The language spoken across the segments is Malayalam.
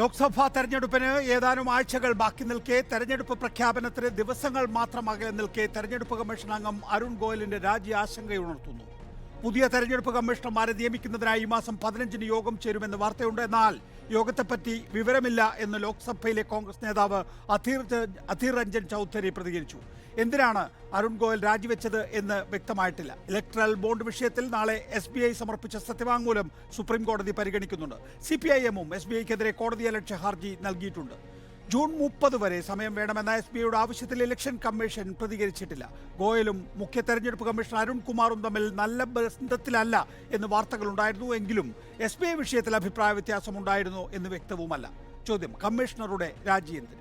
ലോക്സഭാ തെരഞ്ഞെടുപ്പിന് ഏതാനും ആഴ്ചകൾ ബാക്കി നിൽക്കെ തെരഞ്ഞെടുപ്പ് പ്രഖ്യാപനത്തിന് ദിവസങ്ങൾ മാത്രം അകലെ നിൽക്കെ തെരഞ്ഞെടുപ്പ് കമ്മീഷൻ അംഗം അരുൺ ഗോയലിന്റെ രാജി ആശങ്കയുണർത്തുന്നു. പുതിയ തെരഞ്ഞെടുപ്പ് കമ്മീഷണർമാരെ നിയമിക്കുന്നതിനായി ഈ മാസം 15-ന് യോഗം ചേരുമെന്ന് വാർത്തയുണ്ട്. എന്നാൽ യോഗത്തെപ്പറ്റി വിവരമില്ല എന്ന് ലോക്സഭയിലെ കോൺഗ്രസ് നേതാവ് അധീർ രഞ്ജൻ ചൌധരി പ്രതികരിച്ചു. എന്തിനാണ് അരുൺ ഗോയൽ രാജിവെച്ചത് എന്ന് വ്യക്തമായിട്ടില്ല. ഇലക്ട്രൽ ബോണ്ട് വിഷയത്തിൽ നാളെ SBI സമർപ്പിച്ച സത്യവാങ്മൂലം സുപ്രീം കോടതി പരിഗണിക്കുന്നുണ്ട്. CPIM-ഉം SBIക്കെതിരെ കോടതിയലക്ഷ്യ ഹർജി നൽകിയിട്ടുണ്ട്. ജൂൺ 30 വരെ സമയം വേണമെന്ന SBIയുടെ ആവശ്യത്തിൽ ഇലക്ഷൻ കമ്മീഷൻ പ്രതികരിച്ചിട്ടില്ല. ഗോയലും മുഖ്യ തെരഞ്ഞെടുപ്പ് കമ്മീഷണർ അരുൺ കുമാറും തമ്മിൽ നല്ല ബന്ധത്തിലല്ല എന്ന് വാർത്തകളുണ്ടായിരുന്നു. എങ്കിലും SBI വിഷയത്തിൽ അഭിപ്രായ വ്യത്യാസമുണ്ടായിരുന്നു എന്ന് വ്യക്തവുമല്ല. ചോദ്യം, കമ്മീഷണറുടെ രാജി എന്തിന്?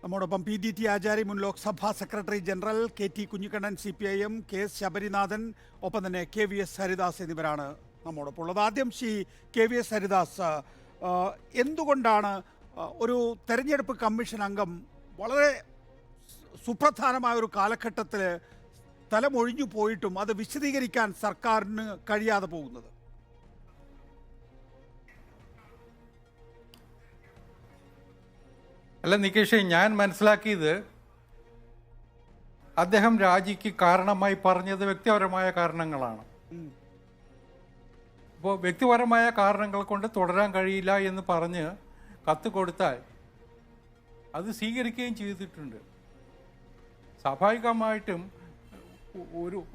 നമ്മോടൊപ്പം PDT ആചാര്യ, മുൻ Lok Sabha secretary general, KT Kunhikannan CPIM, KS Sabarinathan, ഒപ്പം തന്നെ KVS ഹരിദാസ് എന്നിവരാണ് നമ്മോടൊപ്പം ഉള്ളത്. ആദ്യം KVS ഹരിദാസ്, എന്തുകൊണ്ടാണ് ഒരു തെരഞ്ഞെടുപ്പ് കമ്മീഷൻ അംഗം വളരെ സുപ്രധാനമായ ഒരു കാലഘട്ടത്തിൽ തലമൊഴിഞ്ഞു പോയിട്ടും അത് വിശദീകരിക്കാൻ സർക്കാരിന് കഴിയാതെ പോകുന്നത്? അല്ല നികേഷ്, ഞാൻ മനസ്സിലാക്കിയത് അദ്ദേഹം രാജിക്ക് കാരണമായി പറഞ്ഞത് വ്യക്തിപരമായ കാരണങ്ങളാണ്. അപ്പോൾ വ്യക്തിപരമായ കാരണങ്ങൾ കൊണ്ട് തുടരാൻ കഴിയില്ല എന്ന് പറഞ്ഞ് കത്ത് കൊടുത്താൽ അത് സ്വീകരിക്കുകയും ചെയ്തിട്ടുണ്ട്. സ്വാഭാവികമായിട്ടും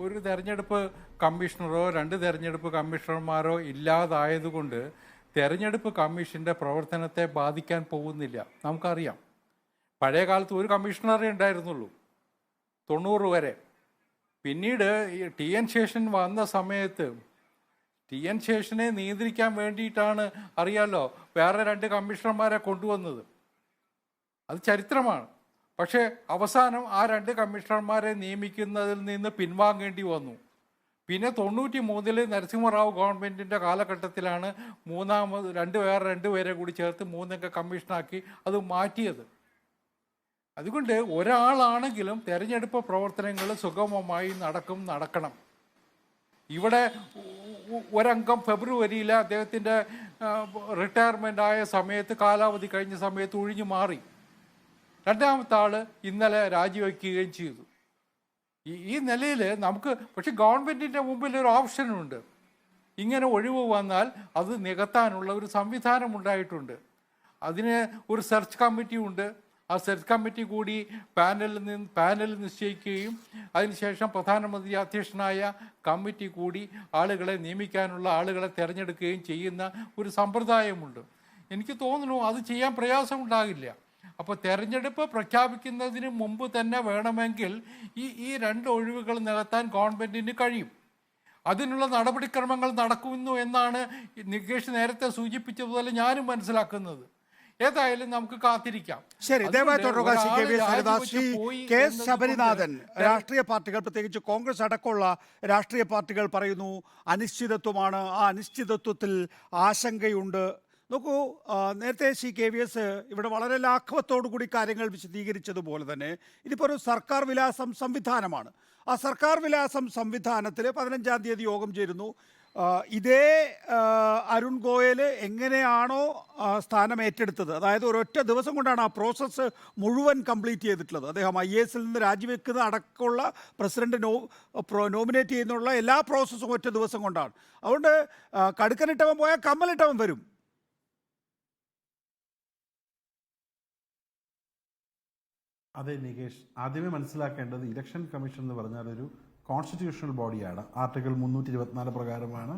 ഒരു തെരഞ്ഞെടുപ്പ് കമ്മീഷണറോ 2 തെരഞ്ഞെടുപ്പ് കമ്മീഷണർമാരോ ഇല്ലാതായതുകൊണ്ട് തെരഞ്ഞെടുപ്പ് കമ്മീഷൻ്റെ പ്രവർത്തനത്തെ ബാധിക്കാൻ പോകുന്നില്ല. നമുക്കറിയാം, പഴയ കാലത്ത് ഒരു കമ്മീഷണറേ ഉണ്ടായിരുന്നുള്ളൂ 90 വരെ. പിന്നീട് ഈ TN ശേഷൻ വന്ന സമയത്ത് TN ശേഷനെ നിയന്ത്രിക്കാൻ വേണ്ടിയിട്ടാണ് അറിയാലോ വേറെ 2 കമ്മീഷണർമാരെ കൊണ്ടുവന്നത്. അത് ചരിത്രമാണ്. പക്ഷേ അവസാനം ആ 2 കമ്മീഷണർമാരെ നിയമിക്കുന്നതിൽ നിന്ന് പിൻവാങ്ങേണ്ടി വന്നു. പിന്നെ 93-ൽ നരസിംഹറാവു ഗവൺമെൻറ്റിൻ്റെ കാലഘട്ടത്തിലാണ് വേറെ 2 പേരെ കൂടി ചേർത്ത് 3 കമ്മീഷനാക്കി അത് മാറ്റിയത്. അതുകൊണ്ട് ഒരാളാണെങ്കിലും തെരഞ്ഞെടുപ്പ് പ്രവർത്തനങ്ങൾ സുഗമമായി നടക്കണം. ഇവിടെ ഒരംഗം ഫെബ്രുവരിയിൽ അദ്ദേഹത്തിൻ്റെ റിട്ടയർമെൻ്റ് ആയ സമയത്ത്, കാലാവധി കഴിഞ്ഞ സമയത്ത് ഒഴിഞ്ഞു മാറി. രണ്ടാമത്തെ ആൾ ഇന്നലെ രാജിവെക്കുകയും ചെയ്തു. ഈ നിലയിൽ നമുക്ക് പക്ഷെ ഗവൺമെൻറ്റിൻ്റെ മുമ്പിൽ ഒരു ഓപ്ഷനുണ്ട്. ഇങ്ങനെ ഒഴിവ് വന്നാൽ അത് നികത്താനുള്ള ഒരു സംവിധാനം ഉണ്ടായിട്ടുണ്ട്. അതിന് ഒരു സെർച്ച് കമ്മിറ്റി ഉണ്ട്. ആ സെർച്ച് കമ്മിറ്റി കൂടി പാനൽ നിശ്ചയിക്കുകയും അതിനുശേഷം പ്രധാനമന്ത്രി അധ്യക്ഷനായ കമ്മിറ്റി കൂടി ആളുകളെ നിയമിക്കാനുള്ള ആളുകളെ തിരഞ്ഞെടുക്കുകയും ചെയ്യുന്ന ഒരു സമ്പ്രദായമുണ്ട്. എനിക്ക് തോന്നുന്നു അത് ചെയ്യാൻ പ്രയാസമുണ്ടാകില്ല. അപ്പോൾ തെരഞ്ഞെടുപ്പ് പ്രഖ്യാപിക്കുന്നതിന് മുമ്പ് തന്നെ വേണമെങ്കിൽ ഈ 2 ഒഴിവുകൾ നികത്താൻ ഗവൺമെൻറ്റിന് കഴിയും. അതിനുള്ള നടപടിക്രമങ്ങൾ നടക്കുന്നു എന്നാണ് നികേഷ് നേരത്തെ സൂചിപ്പിച്ചതുപോലെ ഞാനും മനസ്സിലാക്കുന്നത്. ഏതായാലും നമുക്ക് കാത്തിരിക്കാം. ശരി, ദയവായി തുടരുക. KS ശബരിനാഥൻ, രാഷ്ട്രീയ പാർട്ടികൾ, പ്രത്യേകിച്ച് കോൺഗ്രസ് അടക്കമുള്ള രാഷ്ട്രീയ പാർട്ടികൾ പറയുന്നു അനിശ്ചിതത്വമാണ്, ആ അനിശ്ചിതത്വത്തിൽ ആശങ്കയുണ്ട്. നോക്കൂ, നേരത്തെ KVS ഇവിടെ വളരെ ലാഘവത്തോടു കൂടി കാര്യങ്ങൾ വിശദീകരിച്ചതുപോലെ തന്നെ ഇതിപ്പോൾ ഒരു സർക്കാർ വിലാസം സംവിധാനമാണ്. ആ സർക്കാർ വിലാസം സംവിധാനത്തിൽ 15-ാം തീയതി യോഗം ചേരുന്നു. ഇതേ അരുൺ ഗോയൽ എങ്ങനെയാണോ സ്ഥാനം ഏറ്റെടുത്തത്, അതായത് ഒരൊറ്റ ദിവസം കൊണ്ടാണ് ആ പ്രോസസ്സ് മുഴുവൻ കംപ്ലീറ്റ് ചെയ്തിട്ടുള്ളത്. അദ്ദേഹം IAS-ൽ നിന്ന് രാജിവെക്കുന്ന അടക്കമുള്ള പ്രസിഡന്റ് നോമിനേറ്റ് ചെയ്യുന്നുള്ള എല്ലാ പ്രോസസ്സും ഒറ്റ ദിവസം കൊണ്ടാണ്. അതുകൊണ്ട് കടുക്കനിട്ടവൻ പോയാൽ കമ്മലിട്ടവൻ വരും. അതെ നികേഷ്, ആദ്യമേ മനസ്സിലാക്കേണ്ടത് ഇലക്ഷൻ കമ്മീഷൻ എന്ന് പറഞ്ഞാൽ ഒരു കോൺസ്റ്റിറ്റ്യൂഷണൽ ബോഡിയാണ്. ആർട്ടിക്കിൾ 324 പ്രകാരമാണ്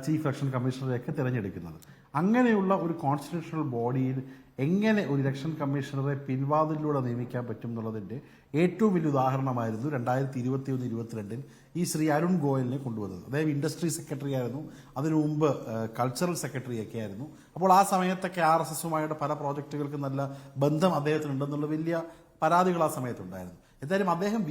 ചീഫ് ഇലക്ഷൻ കമ്മീഷണറെയൊക്കെ തിരഞ്ഞെടുക്കുന്നത്. അങ്ങനെയുള്ള ഒരു കോൺസ്റ്റിറ്റ്യൂഷണൽ ബോഡിയിൽ എങ്ങനെ ഒരു ഇലക്ഷൻ കമ്മീഷണറെ പിൻവാതിലൂടെ നിയമിക്കാൻ പറ്റും എന്നുള്ളതിൻ്റെ ഏറ്റവും വലിയ ഉദാഹരണമായിരുന്നു 2021-22 ഈ ശ്രീ അരുൺ ഗോയലിനെ കൊണ്ടുവന്നത്. അദ്ദേഹം ഇൻഡസ്ട്രി സെക്രട്ടറി ആയിരുന്നു, അതിനു മുമ്പ് കൾച്ചറൽ സെക്രട്ടറി ഒക്കെ ആയിരുന്നു. അപ്പോൾ ആ സമയത്തൊക്കെ RSSുമായിട്ട് പല പ്രോജക്റ്റുകൾക്ക് നല്ല ബന്ധം അദ്ദേഹത്തിനുണ്ടെന്നുള്ള വലിയ പരാതികൾ ആ സമയത്തുണ്ടായിരുന്നു. എന്തായാലും അദ്ദേഹം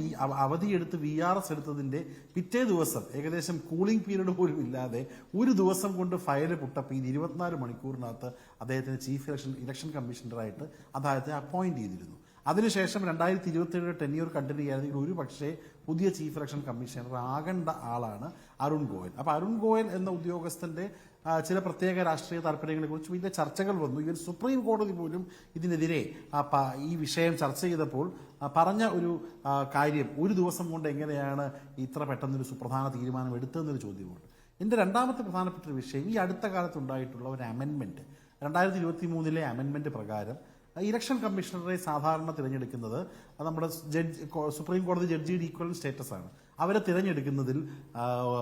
അവധിയെടുത്ത് VRS എടുത്തതിൻ്റെ പിറ്റേ ദിവസം, ഏകദേശം കൂളിംഗ് പീരീഡ് പോലും ഇല്ലാതെ ഒരു ദിവസം കൊണ്ട് ഫയൽ പുട്ടപ്പ് 24 മണിക്കൂറിനകത്ത് അദ്ദേഹത്തിന് ചീഫ് ഇലക്ഷൻ കമ്മീഷണറായിട്ട് അദ്ദേഹത്തെ അപ്പോയിന്റ് ചെയ്തിരുന്നു. അതിനുശേഷം 2027 ടെന്യൂർ കണ്ടിന്യൂ ചെയ്യാണെങ്കിൽ ഒരു പക്ഷേ പുതിയ ചീഫ് ഇലക്ഷൻ കമ്മീഷണർ ആകേണ്ട ആളാണ് അരുൺ ഗോയൽ. അപ്പോൾ അരുൺ ഗോയൽ എന്ന ഉദ്യോഗസ്ഥന്റെ ചില പ്രത്യേക രാഷ്ട്രീയ താല്പര്യങ്ങളെക്കുറിച്ച് വലിയ ചർച്ചകൾ വന്നു. ഈവൻ സുപ്രീം കോടതി പോലും ഇതിനെതിരെ ഈ വിഷയം ചർച്ച ചെയ്തപ്പോൾ പറഞ്ഞ ഒരു കാര്യം, ഒരു ദിവസം കൊണ്ട് എങ്ങനെയാണ് ഇത്ര പെട്ടെന്നൊരു സുപ്രധാന തീരുമാനം എടുത്തതെന്നൊരു ചോദ്യമുണ്ട്. എൻ്റെ രണ്ടാമത്തെ പ്രധാനപ്പെട്ട ഒരു വിഷയം ഈ അടുത്ത കാലത്ത് ഉണ്ടായിട്ടുള്ള ഒരു അമെൻമെൻറ്റ്, 2023 അമെൻമെൻറ്റ് പ്രകാരം ഇലക്ഷൻ കമ്മീഷണറെ സാധാരണ തിരഞ്ഞെടുക്കുന്നത് നമ്മുടെ സുപ്രീം കോടതി ജഡ്ജിയുടെ ഈക്വൽ സ്റ്റേറ്റസ് ആണ്. അവരെ തിരഞ്ഞെടുക്കുന്നതിൽ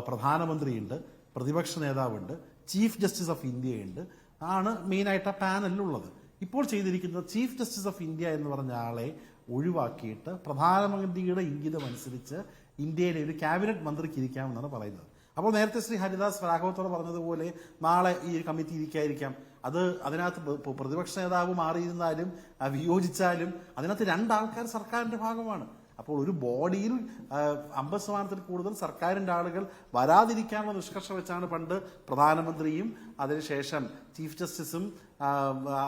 പ്രധാനമന്ത്രിയുണ്ട്, പ്രതിപക്ഷ നേതാവുണ്ട്, ചീഫ് ജസ്റ്റിസ് ഓഫ് ഇന്ത്യയുണ്ട്, ആണ് മെയിനായിട്ട് ആ പാനലിലുള്ളത്. ഇപ്പോൾ ചെയ്തിരിക്കുന്നത് ചീഫ് ജസ്റ്റിസ് ഓഫ് ഇന്ത്യ എന്ന് പറഞ്ഞ ആളെ ഒഴിവാക്കിയിട്ട് പ്രധാനമന്ത്രിയുടെ ഇംഗിതം അനുസരിച്ച് ഇന്ത്യയിലെ ഒരു ക്യാബിനറ്റ് മന്ത്രിക്ക് ഇരിക്കാമെന്നാണ് പറയുന്നത്. അപ്പോൾ നേരത്തെ ശ്രീ ഹരിദാസ് രാഘവത്തോട് പറഞ്ഞതുപോലെ നാളെ ഈ കമ്മിറ്റി ഇരിക്കാതിരിക്കാം. അതിനകത്ത് പ്രതിപക്ഷ നേതാവ് മാറിയിരുന്നാലും വിയോജിച്ചാലും അതിനകത്ത് രണ്ടാൾക്കാർ സർക്കാരിന്റെ ഭാഗമാണ്. അപ്പോൾ ഒരു ബോഡിയിൽ 50% കൂടുതൽ സർക്കാരിന്റെ ആളുകൾ വരാതിരിക്കാനുള്ള നിഷ്കർഷ വെച്ചാണ് പണ്ട് പ്രധാനമന്ത്രിയും അതിനുശേഷം ചീഫ് ജസ്റ്റിസും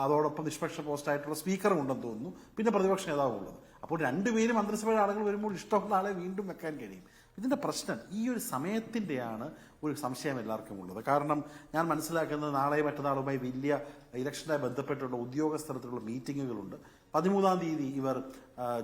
അതോടൊപ്പം നിഷ്പക്ഷ പോസ്റ്റായിട്ടുള്ള സ്പീക്കറും ഉണ്ടെന്ന് തോന്നുന്നു, പിന്നെ പ്രതിപക്ഷ നേതാവും ഉള്ളത്. അപ്പോൾ രണ്ടുപേരും മന്ത്രിസഭയുടെ ആളുകൾ വരുമ്പോൾ ഇഷ്ടമുള്ള ആളെ വീണ്ടും വെക്കാൻ കഴിയും. ഇതിന്റെ പ്രശ്നം ഈ ഒരു സമയത്തിന്റെയാണ് ഒരു സംശയം എല്ലാവർക്കും ഉള്ളത്. കാരണം ഞാൻ മനസ്സിലാക്കുന്നത് നാളെ മറ്റന്നാളുമായി വലിയ ഇലക്ഷനുമായി ബന്ധപ്പെട്ടുള്ള ഉദ്യോഗസ്ഥലത്തിലുള്ള മീറ്റിങ്ങുകളുണ്ട്. 13-ാം തീയതി ഇവർ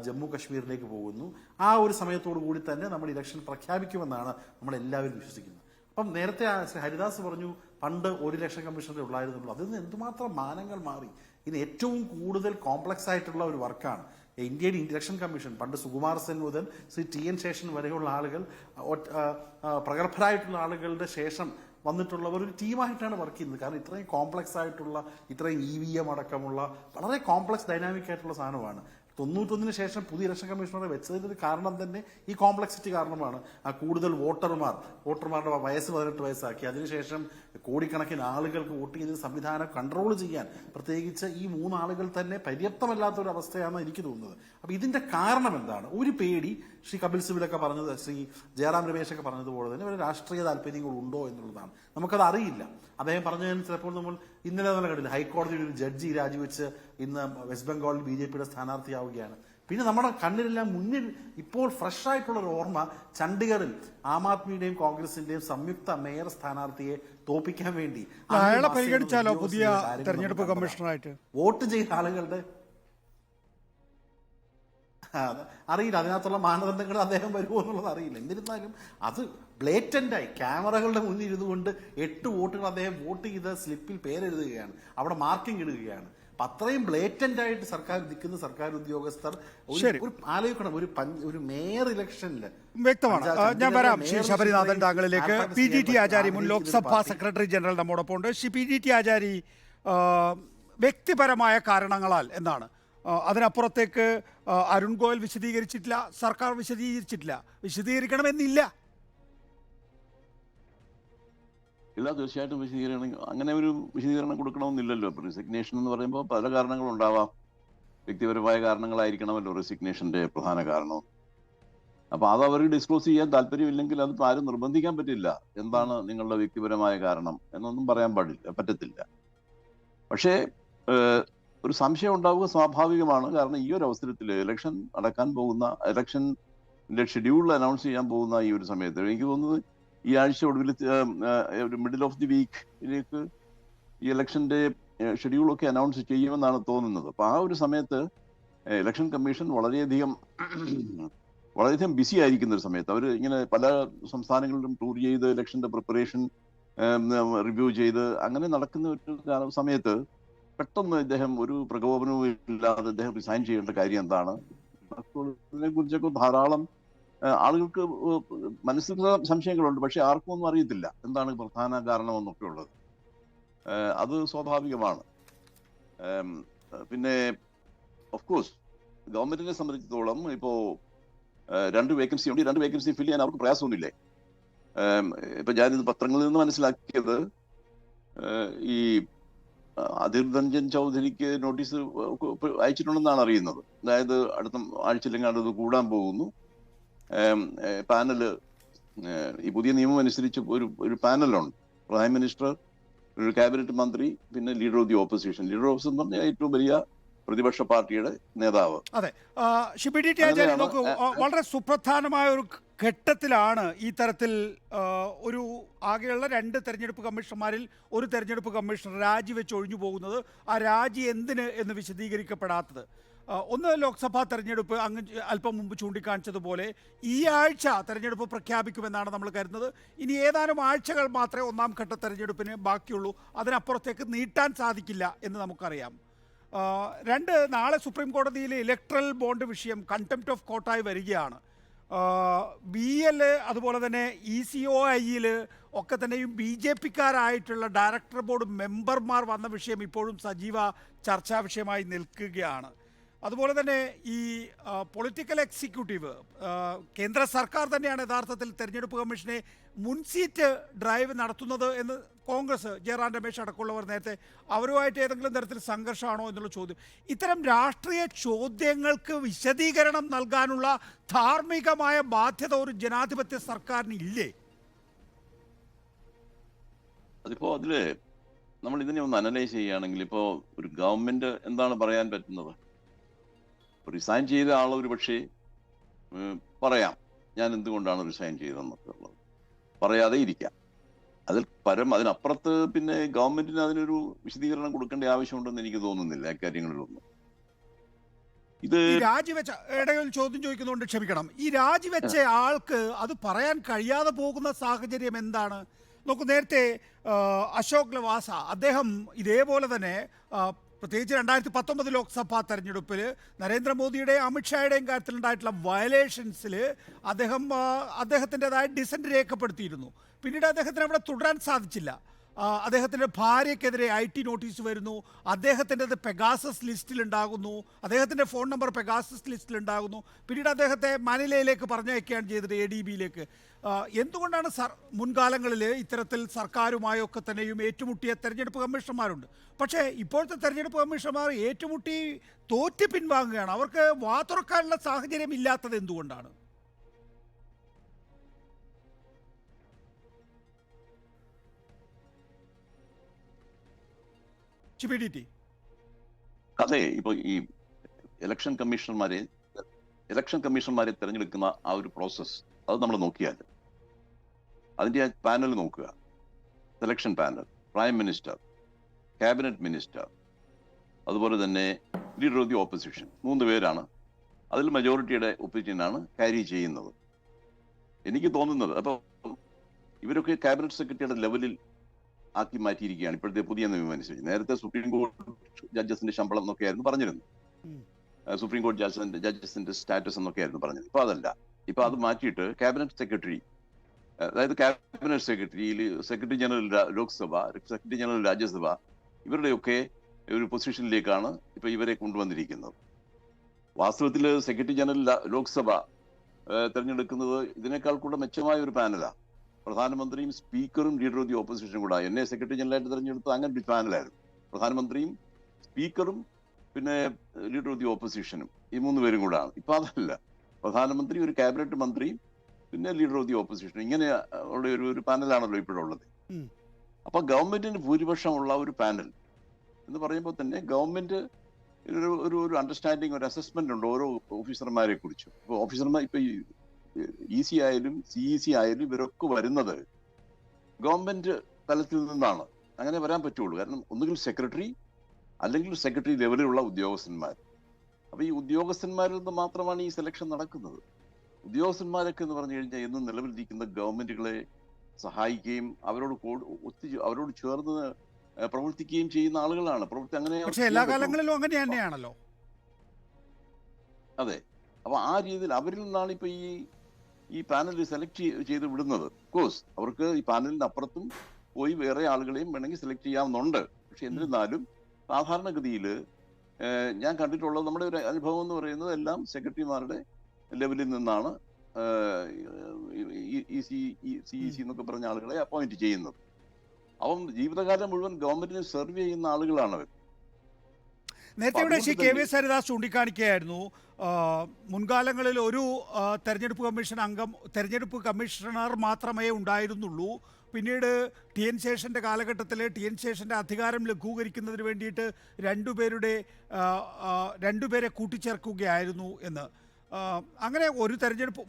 ജമ്മു കശ്മീരിലേക്ക് പോകുന്നു. ആ ഒരു സമയത്തോടു കൂടി തന്നെ നമ്മൾ ഇലക്ഷൻ പ്രഖ്യാപിക്കുമെന്നാണ് നമ്മളെല്ലാവരും വിശ്വസിക്കുന്നത്. അപ്പം നേരത്തെ ശ്രീ ഹരിദാസ് പറഞ്ഞു പണ്ട് ഒരു ഇലക്ഷൻ കമ്മീഷണറെ ഉള്ളായിരുന്നുള്ളൂ. അതിൽ നിന്ന് എന്തുമാത്രം മാനങ്ങൾ മാറി. ഇനി ഏറ്റവും കൂടുതൽ കോംപ്ലക്സ് ആയിട്ടുള്ള ഒരു വർക്കാണ് ഇന്ത്യൻ ഇലക്ഷൻ കമ്മീഷൻ. പണ്ട് സുകുമാർ സെൻ മുതൽ ശ്രീ TN ശേഷൻ വരെയുള്ള ആളുകൾ, പ്രഗത്ഭരായിട്ടുള്ള ആളുകളുടെ ശേഷം വന്നിട്ടുള്ളവർ ഒരു ടീമായിട്ടാണ് വർക്ക് ചെയ്യുന്നത്. കാരണം ഇത്രയും കോംപ്ലക്സ് ആയിട്ടുള്ള, ഇത്രയും EVM അടക്കമുള്ള വളരെ കോംപ്ലക്സ് ഡൈനാമിക് ആയിട്ടുള്ള സാധനമാണ്. 91 ശേഷം പുതിയ ഇലക്ഷൻ കമ്മീഷണറെ വെച്ചതിൻ്റെ ഒരു കാരണം തന്നെ ഈ കോംപ്ലക്സിറ്റി കാരണമാണ്. കൂടുതൽ വോട്ടർമാരുടെ വയസ്സ് 18 വയസ്സാക്കി. അതിനുശേഷം കോടിക്കണക്കിന് ആളുകൾക്ക് വോട്ട് ചെയ്ത് സംവിധാനം കൺട്രോൾ ചെയ്യാൻ പ്രത്യേകിച്ച് ഈ 3 ആളുകൾ തന്നെ പര്യാപ്തമല്ലാത്ത ഒരു അവസ്ഥയാണെന്ന് എനിക്ക് തോന്നുന്നത്. അപ്പൊ ഇതിന്റെ കാരണം എന്താണ്? ഒരു പേടി, ശ്രീ കപിൽ സിബിലൊക്കെ പറഞ്ഞത്, ശ്രീ ജയറാം രമേശൊക്കെ പറഞ്ഞതുപോലെ തന്നെ ഒരു രാഷ്ട്രീയ താല്പര്യങ്ങൾ ഉണ്ടോ എന്നുള്ളതാണ്. നമുക്കത് അറിയില്ല. അദ്ദേഹം പറഞ്ഞതിന് ചിലപ്പോൾ നമ്മൾ ഇന്നലെ തന്നെ കണ്ടില്ല, ഹൈക്കോടതിയുടെ ഒരു ജഡ്ജി രാജിവെച്ച് ഇന്ന് വെസ്റ്റ് ബംഗാളിൽ BJPയുടെ സ്ഥാനാർത്ഥിയാവുകയാണ്. പിന്നെ നമ്മുടെ കണ്ണിലെല്ലാം മുന്നിൽ ഇപ്പോൾ ഫ്രഷ് ആയിട്ടുള്ള ഒരു ഓർമ്മ, ചണ്ഡീഗഡിൽ ആം ആദ്മിയുടെയും കോൺഗ്രസിന്റെയും സംയുക്ത മേയർ സ്ഥാനാർത്ഥിയെ തോപ്പിക്കാൻ വേണ്ടി അയാളെ പരിഗണിച്ചാലോ പുതിയ തെരഞ്ഞെടുപ്പ് കമ്മീഷണറായിട്ട്? വോട്ട് ചെയ്ത ആളുകളുടെ അറിയില്ല, അതിനകത്തുള്ള മാനദണ്ഡങ്ങൾ അദ്ദേഹം വരുമോ എന്നുള്ളത് അറിയില്ല. എന്നിരുന്നാലും അത് ബ്ലേറ്റന്റായി ക്യാമറകളുടെ മുന്നിൽ ഇരുന്നുകൊണ്ട് 8 വോട്ടുകൾ അദ്ദേഹം വോട്ട് ചെയ്ത സ്ലിപ്പിൽ പേരെഴുതുകയാണ്, അവിടെ മാർക്കിംഗ് ഇടുകയാണ്. അപ്പൊ അത്രയും ബ്ലേറ്റന്റ് ആയിട്ട് സർക്കാർ നിൽക്കുന്ന സർക്കാർ ഉദ്യോഗസ്ഥർ ആലോചിക്കണം. ഒരു മേയർ ഇലക്ഷനില് വ്യക്തമാണ്. ഞാൻ വരാം ശ്രീ ശബരിനാഥൻ താങ്കളിലേക്ക്. PGT ആചാരി, മുൻ ലോക്സഭാ സെക്രട്ടറി ജനറൽ നമ്മോടൊപ്പം ഉണ്ട്. ശ്രീ PGT ആചാരി, വ്യക്തിപരമായ കാരണങ്ങളാൽ എന്നാണ്, അതിനപ്പുറത്തേക്ക് അരുൺ ഗോയൽ വിശദീകരിച്ചിട്ടില്ല, സർക്കാർ വിശദീകരിച്ചിട്ടില്ല, വിശദീകരിക്കണമെന്നില്ല. ഇല്ല, തീർച്ചയായിട്ടും അങ്ങനെ ഒരു വിശദീകരണം കൊടുക്കണമെന്നില്ലല്ലോ. റെസിഗ്നേഷൻ എന്ന് പറയുമ്പോൾ പല കാരണങ്ങളുണ്ടാവാം. വ്യക്തിപരമായ കാരണങ്ങളായിരിക്കണമല്ലോ റെസിഗ്നേഷന്റെ പ്രധാന കാരണം. അപ്പൊ അത് അവർ ഡിസ്ക്ലോസ് ചെയ്യാൻ താല്പര്യമില്ലെങ്കിൽ അത് ആരും നിർബന്ധിക്കാൻ പറ്റില്ല. എന്താണ് നിങ്ങളുടെ വ്യക്തിപരമായ കാരണം എന്നൊന്നും പറയാൻ പറ്റത്തില്ല. പക്ഷേ ഒരു സംശയം ഉണ്ടാവുക സ്വാഭാവികമാണ്. കാരണം ഈ ഒരു അവസരത്തിൽ ഇലക്ഷൻ നടക്കാൻ പോകുന്ന, ഇലക്ഷന്റെ ഷെഡ്യൂൾ അനൗൺസ് ചെയ്യാൻ പോകുന്ന ഈ ഒരു സമയത്ത് എനിക്ക് തോന്നുന്നത് ഈ ആഴ്ച ഒടുവിൽ ഒരു മിഡിൽ ഓഫ് ദി വീക്കിലേക്ക് ഈ ഇലക്ഷന്റെ ഷെഡ്യൂളൊക്കെ അനൗൺസ് ചെയ്യുമെന്നാണ് തോന്നുന്നത്. അപ്പൊ ആ ഒരു സമയത്ത് ഇലക്ഷൻ കമ്മീഷൻ വളരെയധികം ബിസി ആയിരിക്കുന്ന ഒരു സമയത്ത് അവർ ഇങ്ങനെ പല സംസ്ഥാനങ്ങളിലും ടൂർ ചെയ്ത് ഇലക്ഷന്റെ പ്രിപ്പറേഷൻ റിവ്യൂ ചെയ്ത് അങ്ങനെ നടക്കുന്ന ഒരു സമയത്ത് പെട്ടെന്ന് ഇദ്ദേഹം ഒരു പ്രകോപനവും ഇല്ലാതെ ഇദ്ദേഹം റിസൈൻ ചെയ്യേണ്ട കാര്യം എന്താണ്? അതിനെ കുറിച്ചൊക്കെ ധാരാളം ആളുകൾക്ക് മനസ്സിൽ സംശയങ്ങളുണ്ട്. പക്ഷെ ആർക്കും ഒന്നും അറിയത്തില്ല എന്താണ് പ്രധാന കാരണമെന്നൊക്കെ ഉള്ളത്. അത് സ്വാഭാവികമാണ്. പിന്നെ ഓഫ് കോഴ്സ് ഗവൺമെന്റിനെ സംബന്ധിച്ചിടത്തോളം ഇപ്പോ 2 വേക്കൻസി ഉണ്ട്. 2 വേക്കൻസി ഫില്ല് ചെയ്യാൻ അവർക്ക് പ്രയാസമൊന്നുമില്ലേ? ഇപ്പൊ ഞാനിത് പത്രങ്ങളിൽ നിന്ന് മനസ്സിലാക്കിയത് ഈ അധീർ രഞ്ജൻ ചൗധരിക്ക് നോട്ടീസ് അയച്ചിട്ടുണ്ടെന്നാണ് അറിയുന്നത്. അതായത് അടുത്ത ആഴ്ചയിലെങ്ങാണ്ട് ഇത് കൂടാൻ പോകുന്നു. പാനല്, ഈ പുതിയ നിയമം അനുസരിച്ച് ഒരു പാനലുണ്ട്. പ്രൈം മിനിസ്റ്റർ, ഒരു ക്യാബിനറ്റ് മന്ത്രി, പിന്നെ leader of the opposition. Leader of opposition എന്ന് പറഞ്ഞാൽ ഏറ്റവും വലിയ പ്രതിപക്ഷ പാർട്ടിയുടെ നേതാവ്. അതെ, ഷിബി ടി ആചാര്യ, നോക്കൂ, വളരെ സുപ്രധാനമായ ഒരു ഘട്ടത്തിലാണ് ഈ തരത്തിൽ ഒരു ആകെയുള്ള 2 തെരഞ്ഞെടുപ്പ് കമ്മീഷണർമാരിൽ ഒരു തെരഞ്ഞെടുപ്പ് കമ്മീഷണർ രാജിവെച്ച് ഒഴിഞ്ഞു പോകുന്നത്. ആ രാജി എന്തിന് എന്ന് വിശദീകരിക്കപ്പെടാത്തത്. ഒന്ന്, ലോക്സഭാ തെരഞ്ഞെടുപ്പ് അങ്ങ് അല്പം മുമ്പ് ചൂണ്ടിക്കാണിച്ചതുപോലെ ഈ ആഴ്ച തെരഞ്ഞെടുപ്പ് പ്രഖ്യാപിക്കുമെന്നാണ് നമ്മൾ കരുതുന്നത്. ഇനി ഏതാനും ആഴ്ചകൾ മാത്രമേ 1ാം ഘട്ട തെരഞ്ഞെടുപ്പിന് ബാക്കിയുള്ളൂ. അതിനപ്പുറത്തേക്ക് നീട്ടാൻ സാധിക്കില്ല എന്ന് നമുക്കറിയാം. 2, നാളെ സുപ്രീം കോടതിയിലെ ഇലക്ട്രൽ ബോണ്ട് വിഷയം കണ്ടംപ്റ്റ് ഓഫ് കോർട്ടായി വരികയാണ്. BL അതുപോലെ തന്നെ ECOIയിൽ ഒക്കെ തന്നെയും BJPക്കാരായിട്ടുള്ള ഡയറക്ടർ ബോർഡ് മെമ്പർമാർ വന്ന വിഷയം ഇപ്പോഴും സജീവ ചർച്ചാ വിഷയമായി നിൽക്കുകയാണ്. അതുപോലെ തന്നെ ഈ പൊളിറ്റിക്കൽ എക്സിക്യൂട്ടീവ് കേന്ദ്ര സർക്കാർ തന്നെയാണ് യഥാർത്ഥത്തിൽ തെരഞ്ഞെടുപ്പ് കമ്മീഷനെ മുൻസീറ്റ് ഡ്രൈവ് നടത്തുന്നത് എന്ന് കോൺഗ്രസ്, ജയറാം രമേശ് അടക്കമുള്ളവർ നേരത്തെ അവരുമായിട്ട് ഏതെങ്കിലും തരത്തിൽ സംഘർഷമാണോ എന്നുള്ള ചോദ്യം. ഇത്തരം രാഷ്ട്രീയ ചോദ്യങ്ങൾക്ക് വിശദീകരണം നൽകാനുള്ള ധാർമ്മികമായ ബാധ്യത ഒരു ജനാധിപത്യ സർക്കാരിന് ഇല്ലേ? അതിപ്പോ അതില് നമ്മൾ ഇതിനെ ഒന്ന് അനലൈസ് ചെയ്യുകയാണെങ്കിൽ ഇപ്പോ ഒരു ഗവൺമെന്റ് എന്താണ് പറയാൻ പറ്റുന്നത്? റിസൈൻ ചെയ്ത ആൾ ഒരു പക്ഷേ പറയാം ഞാൻ എന്തുകൊണ്ടാണ് റിസൈൻ ചെയ്തതെന്നൊക്കെ ഉള്ളത്, പറയാതെ ഇരിക്കാം. അതിനപ്പുറത്ത് പിന്നെ ഗവൺമെന്റിന് അതിനൊരു വിശദീകരണം കൊടുക്കേണ്ട ആവശ്യമുണ്ടെന്ന് എനിക്ക് തോന്നുന്നില്ല അക്കാര്യങ്ങളിലൊന്നും. ഇത് രാജിവെച്ച ഇടയിൽ ചോദ്യം ചോദിക്കുന്നതുകൊണ്ട് ക്ഷമിക്കണം, ഈ രാജിവെച്ച ആൾക്ക് അത് പറയാൻ കഴിയാതെ പോകുന്ന സാഹചര്യം എന്താണ്? നോക്കൂ, നേരത്തെ അശോക് ലവാസ അദ്ദേഹം ഇതേപോലെ തന്നെ പ്രത്യേകിച്ച് 2019 ലോക്സഭാ തെരഞ്ഞെടുപ്പിൽ നരേന്ദ്രമോദിയുടെയും അമിത്ഷായുടെയും കാര്യത്തിലുണ്ടായിട്ടുള്ള വയലേഷൻസിൽ അദ്ദേഹത്തിൻ്റെതായ ഡിസന്റ് രേഖപ്പെടുത്തിയിരുന്നു. പിന്നീട് അദ്ദേഹത്തിന് അവിടെ തുടരാൻ സാധിച്ചില്ല. അദ്ദേഹത്തിൻ്റെ ഭാര്യയ്ക്കെതിരെ IT നോട്ടീസ് വരുന്നു, അദ്ദേഹത്തിൻ്റെത് പെഗാസസ് ലിസ്റ്റിലുണ്ടാകുന്നു, അദ്ദേഹത്തിൻ്റെ ഫോൺ നമ്പർ പെഗാസസ് ലിസ്റ്റിലുണ്ടാകുന്നു. പിന്നീട് അദ്ദേഹത്തെ മനിലയിലേക്ക് പറഞ്ഞയക്കുകയാണ് ചെയ്തത്, ADBയിലേക്ക്. എന്തുകൊണ്ടാണ് മുൻകാലങ്ങളിൽ ഇത്തരത്തിൽ സർക്കാരുമായൊക്കെ തന്നെയും ഏറ്റുമുട്ടിയ തെരഞ്ഞെടുപ്പ് കമ്മീഷണർമാരുണ്ട്. പക്ഷേ ഇപ്പോഴത്തെ തെരഞ്ഞെടുപ്പ് കമ്മീഷണർമാർ ഏറ്റുമുട്ടി തോറ്റ് പിൻവാങ്ങുകയാണ്. അവർക്ക് വാ തുറക്കാനുള്ള സാഹചര്യം ഇല്ലാത്തത് എന്തുകൊണ്ടാണ്? അതെ, ഇപ്പൊ ഈ ഇലക്ഷൻ കമ്മീഷണർമാരെ തിരഞ്ഞെടുക്കുന്ന ആ ഒരു പ്രോസസ് അത് നമ്മൾ നോക്കിയാൽ അതിന്റെ ആ പാനൽ നോക്കുക. Selection panel, prime minister, cabinet minister, അതുപോലെ തന്നെ ലീഡർ ഓഫ് ദി ഓപ്പോസിഷൻ, 3 പേരാണ്. അതിൽ മെജോറിറ്റിയുടെ ഒപ്പീനിയനാണ് ക്യാരി ചെയ്യുന്നത്. എനിക്ക് തോന്നുന്നത് അപ്പോൾ ഇവരൊക്കെ ക്യാബിനറ്റ് സെക്രട്ടറിയുടെ ലെവലിൽ ആക്കി മാറ്റിയിരിക്കുകയാണ് ഇപ്പോഴത്തെ പുതിയ നിയമം അനുസരിച്ച്. നേരത്തെ സുപ്രീം കോടതി ജഡ്ജസിന്റെ ശമ്പളം എന്നൊക്കെയായിരുന്നു പറഞ്ഞിരുന്നു, സുപ്രീം കോടതി ജഡ്ജസിന്റെ സ്റ്റാറ്റസ് എന്നൊക്കെയായിരുന്നു പറഞ്ഞത്. ഇപ്പൊ അതല്ല. ഇപ്പൊ അത് മാറ്റിയിട്ട് ക്യാബിനറ്റ് സെക്രട്ടറി, അതായത് ക്യാബിനറ്റ് സെക്രട്ടറിയിൽ secretary general Lok Sabha, secretary general Rajya Sabha, ഇവരുടെയൊക്കെ ഒരു പൊസിഷനിലേക്കാണ് ഇപ്പൊ ഇവരെ കൊണ്ടുവന്നിരിക്കുന്നത്. വാസ്തവത്തിൽ സെക്രട്ടറി ജനറൽ ലോക്സഭ തെരഞ്ഞെടുക്കുന്നത് ഇതിനേക്കാൾ കൂടെ മെച്ചമായ ഒരു പാനലാണ്. പ്രധാനമന്ത്രിയും സ്പീക്കറും ലീഡർ ഓഫ് ദി ഓപ്പോസിഷനും കൂടെ എന്നെ സെക്രട്ടറി ജനറലായിട്ട് തെരഞ്ഞെടുത്തത് അങ്ങനെ ഒരു പാനലായിരുന്നു. പ്രധാനമന്ത്രിയും സ്പീക്കറും പിന്നെ ലീഡർ ഓഫ് ദി ഓപ്പോസിഷനും, ഈ 3 പേരും കൂടാണ്. ഇപ്പൊ അതല്ല. പ്രധാനമന്ത്രി, ഒരു ക്യാബിനറ്റ് മന്ത്രിയും പിന്നെ ലീഡർ ഓഫ് ദി ഓപ്പോസിഷൻ, ഇങ്ങനെ ഉള്ള ഒരു പാനലാണല്ലോ ഇപ്പോഴുള്ളത്. അപ്പൊ ഗവൺമെന്റിന് ഭൂരിപക്ഷമുള്ള ഒരു പാനൽ എന്ന് പറയുമ്പോൾ തന്നെ ഗവൺമെന്റ് ഒരു അണ്ടർസ്റ്റാൻഡിങ്, ഒരു അസസ്മെന്റ് ഉണ്ട് ഓരോ ഓഫീസർമാരെ കുറിച്ചും. ഇപ്പൊ ഓഫീസർമാർ ഇപ്പൊ EC ആയാലും CEC ആയാലും ഇവരൊക്കെ വരുന്നത് ഗവൺമെന്റ് തലത്തിൽ നിന്നാണ്. അങ്ങനെ വരാൻ പറ്റുള്ളൂ. കാരണം ഒന്നുകിൽ സെക്രട്ടറി അല്ലെങ്കിൽ സെക്രട്ടറി ലെവലിലുള്ള ഉദ്യോഗസ്ഥന്മാർ. അപ്പൊ ഈ ഉദ്യോഗസ്ഥന്മാരിൽ നിന്ന് മാത്രമാണ് ഈ സെലക്ഷൻ നടക്കുന്നത്. ഉദ്യോഗസ്ഥന്മാരൊക്കെ എന്ന് പറഞ്ഞു കഴിഞ്ഞാൽ എന്നും നിലവിലിരിക്കുന്ന ഗവൺമെന്റുകളെ സഹായിക്കുകയും അവരോട് ചേർന്ന് പ്രവർത്തിക്കുകയും ചെയ്യുന്ന ആളുകളാണ്. പക്ഷേ എല്ലാ കാലങ്ങളിലും അങ്ങനെ തന്നെയാണല്ലോ. അതെ. അപ്പൊ ആ രീതിയിൽ അവരിൽ നിന്നാണ് ഇപ്പൊ ഈ പാനൽ സെലക്ട് ചെയ്ത് വിടുന്നത്. കോഴ്സ് അവർക്ക് ഈ പാനലിന്റെ അപ്പുറത്തും പോയി വേറെ ആളുകളെയും വേണമെങ്കിൽ സെലക്ട് ചെയ്യാവുന്നുണ്ട്. പക്ഷെ എന്നിരുന്നാലും സാധാരണഗതിയിൽ ഞാൻ കണ്ടിട്ടുള്ളത്, നമ്മുടെ ഒരു അനുഭവം എന്ന് പറയുന്നത് എല്ലാം സെക്രട്ടറിമാരുടെ ലെവലിൽ നിന്നാണ് CEC എന്നൊക്കെ പറഞ്ഞ ആളുകളെ അപ്പോയിന്റ് ചെയ്യുന്നത്. അവൻ ജീവിതകാലം മുഴുവൻ ഗവൺമെന്റിനെ സെർവ് ചെയ്യുന്ന ആളുകളാണ് അവർ. നേരത്തെ ഇവിടെ ശ്രീ KV ഹരിദാസ് ചൂണ്ടിക്കാണിക്കുകയായിരുന്നു, മുൻകാലങ്ങളിൽ ഒരു തെരഞ്ഞെടുപ്പ് കമ്മീഷണർ മാത്രമേ ഉണ്ടായിരുന്നുള്ളൂ. പിന്നീട് ടി എൻ ശേഷൻ്റെ കാലഘട്ടത്തിൽ ടി എൻ ശേഷൻ്റെ അധികാരം ലഘൂകരിക്കുന്നതിന് വേണ്ടിയിട്ട് രണ്ടുപേരെ കൂട്ടിച്ചേർക്കുകയായിരുന്നു എന്ന്. അങ്ങനെ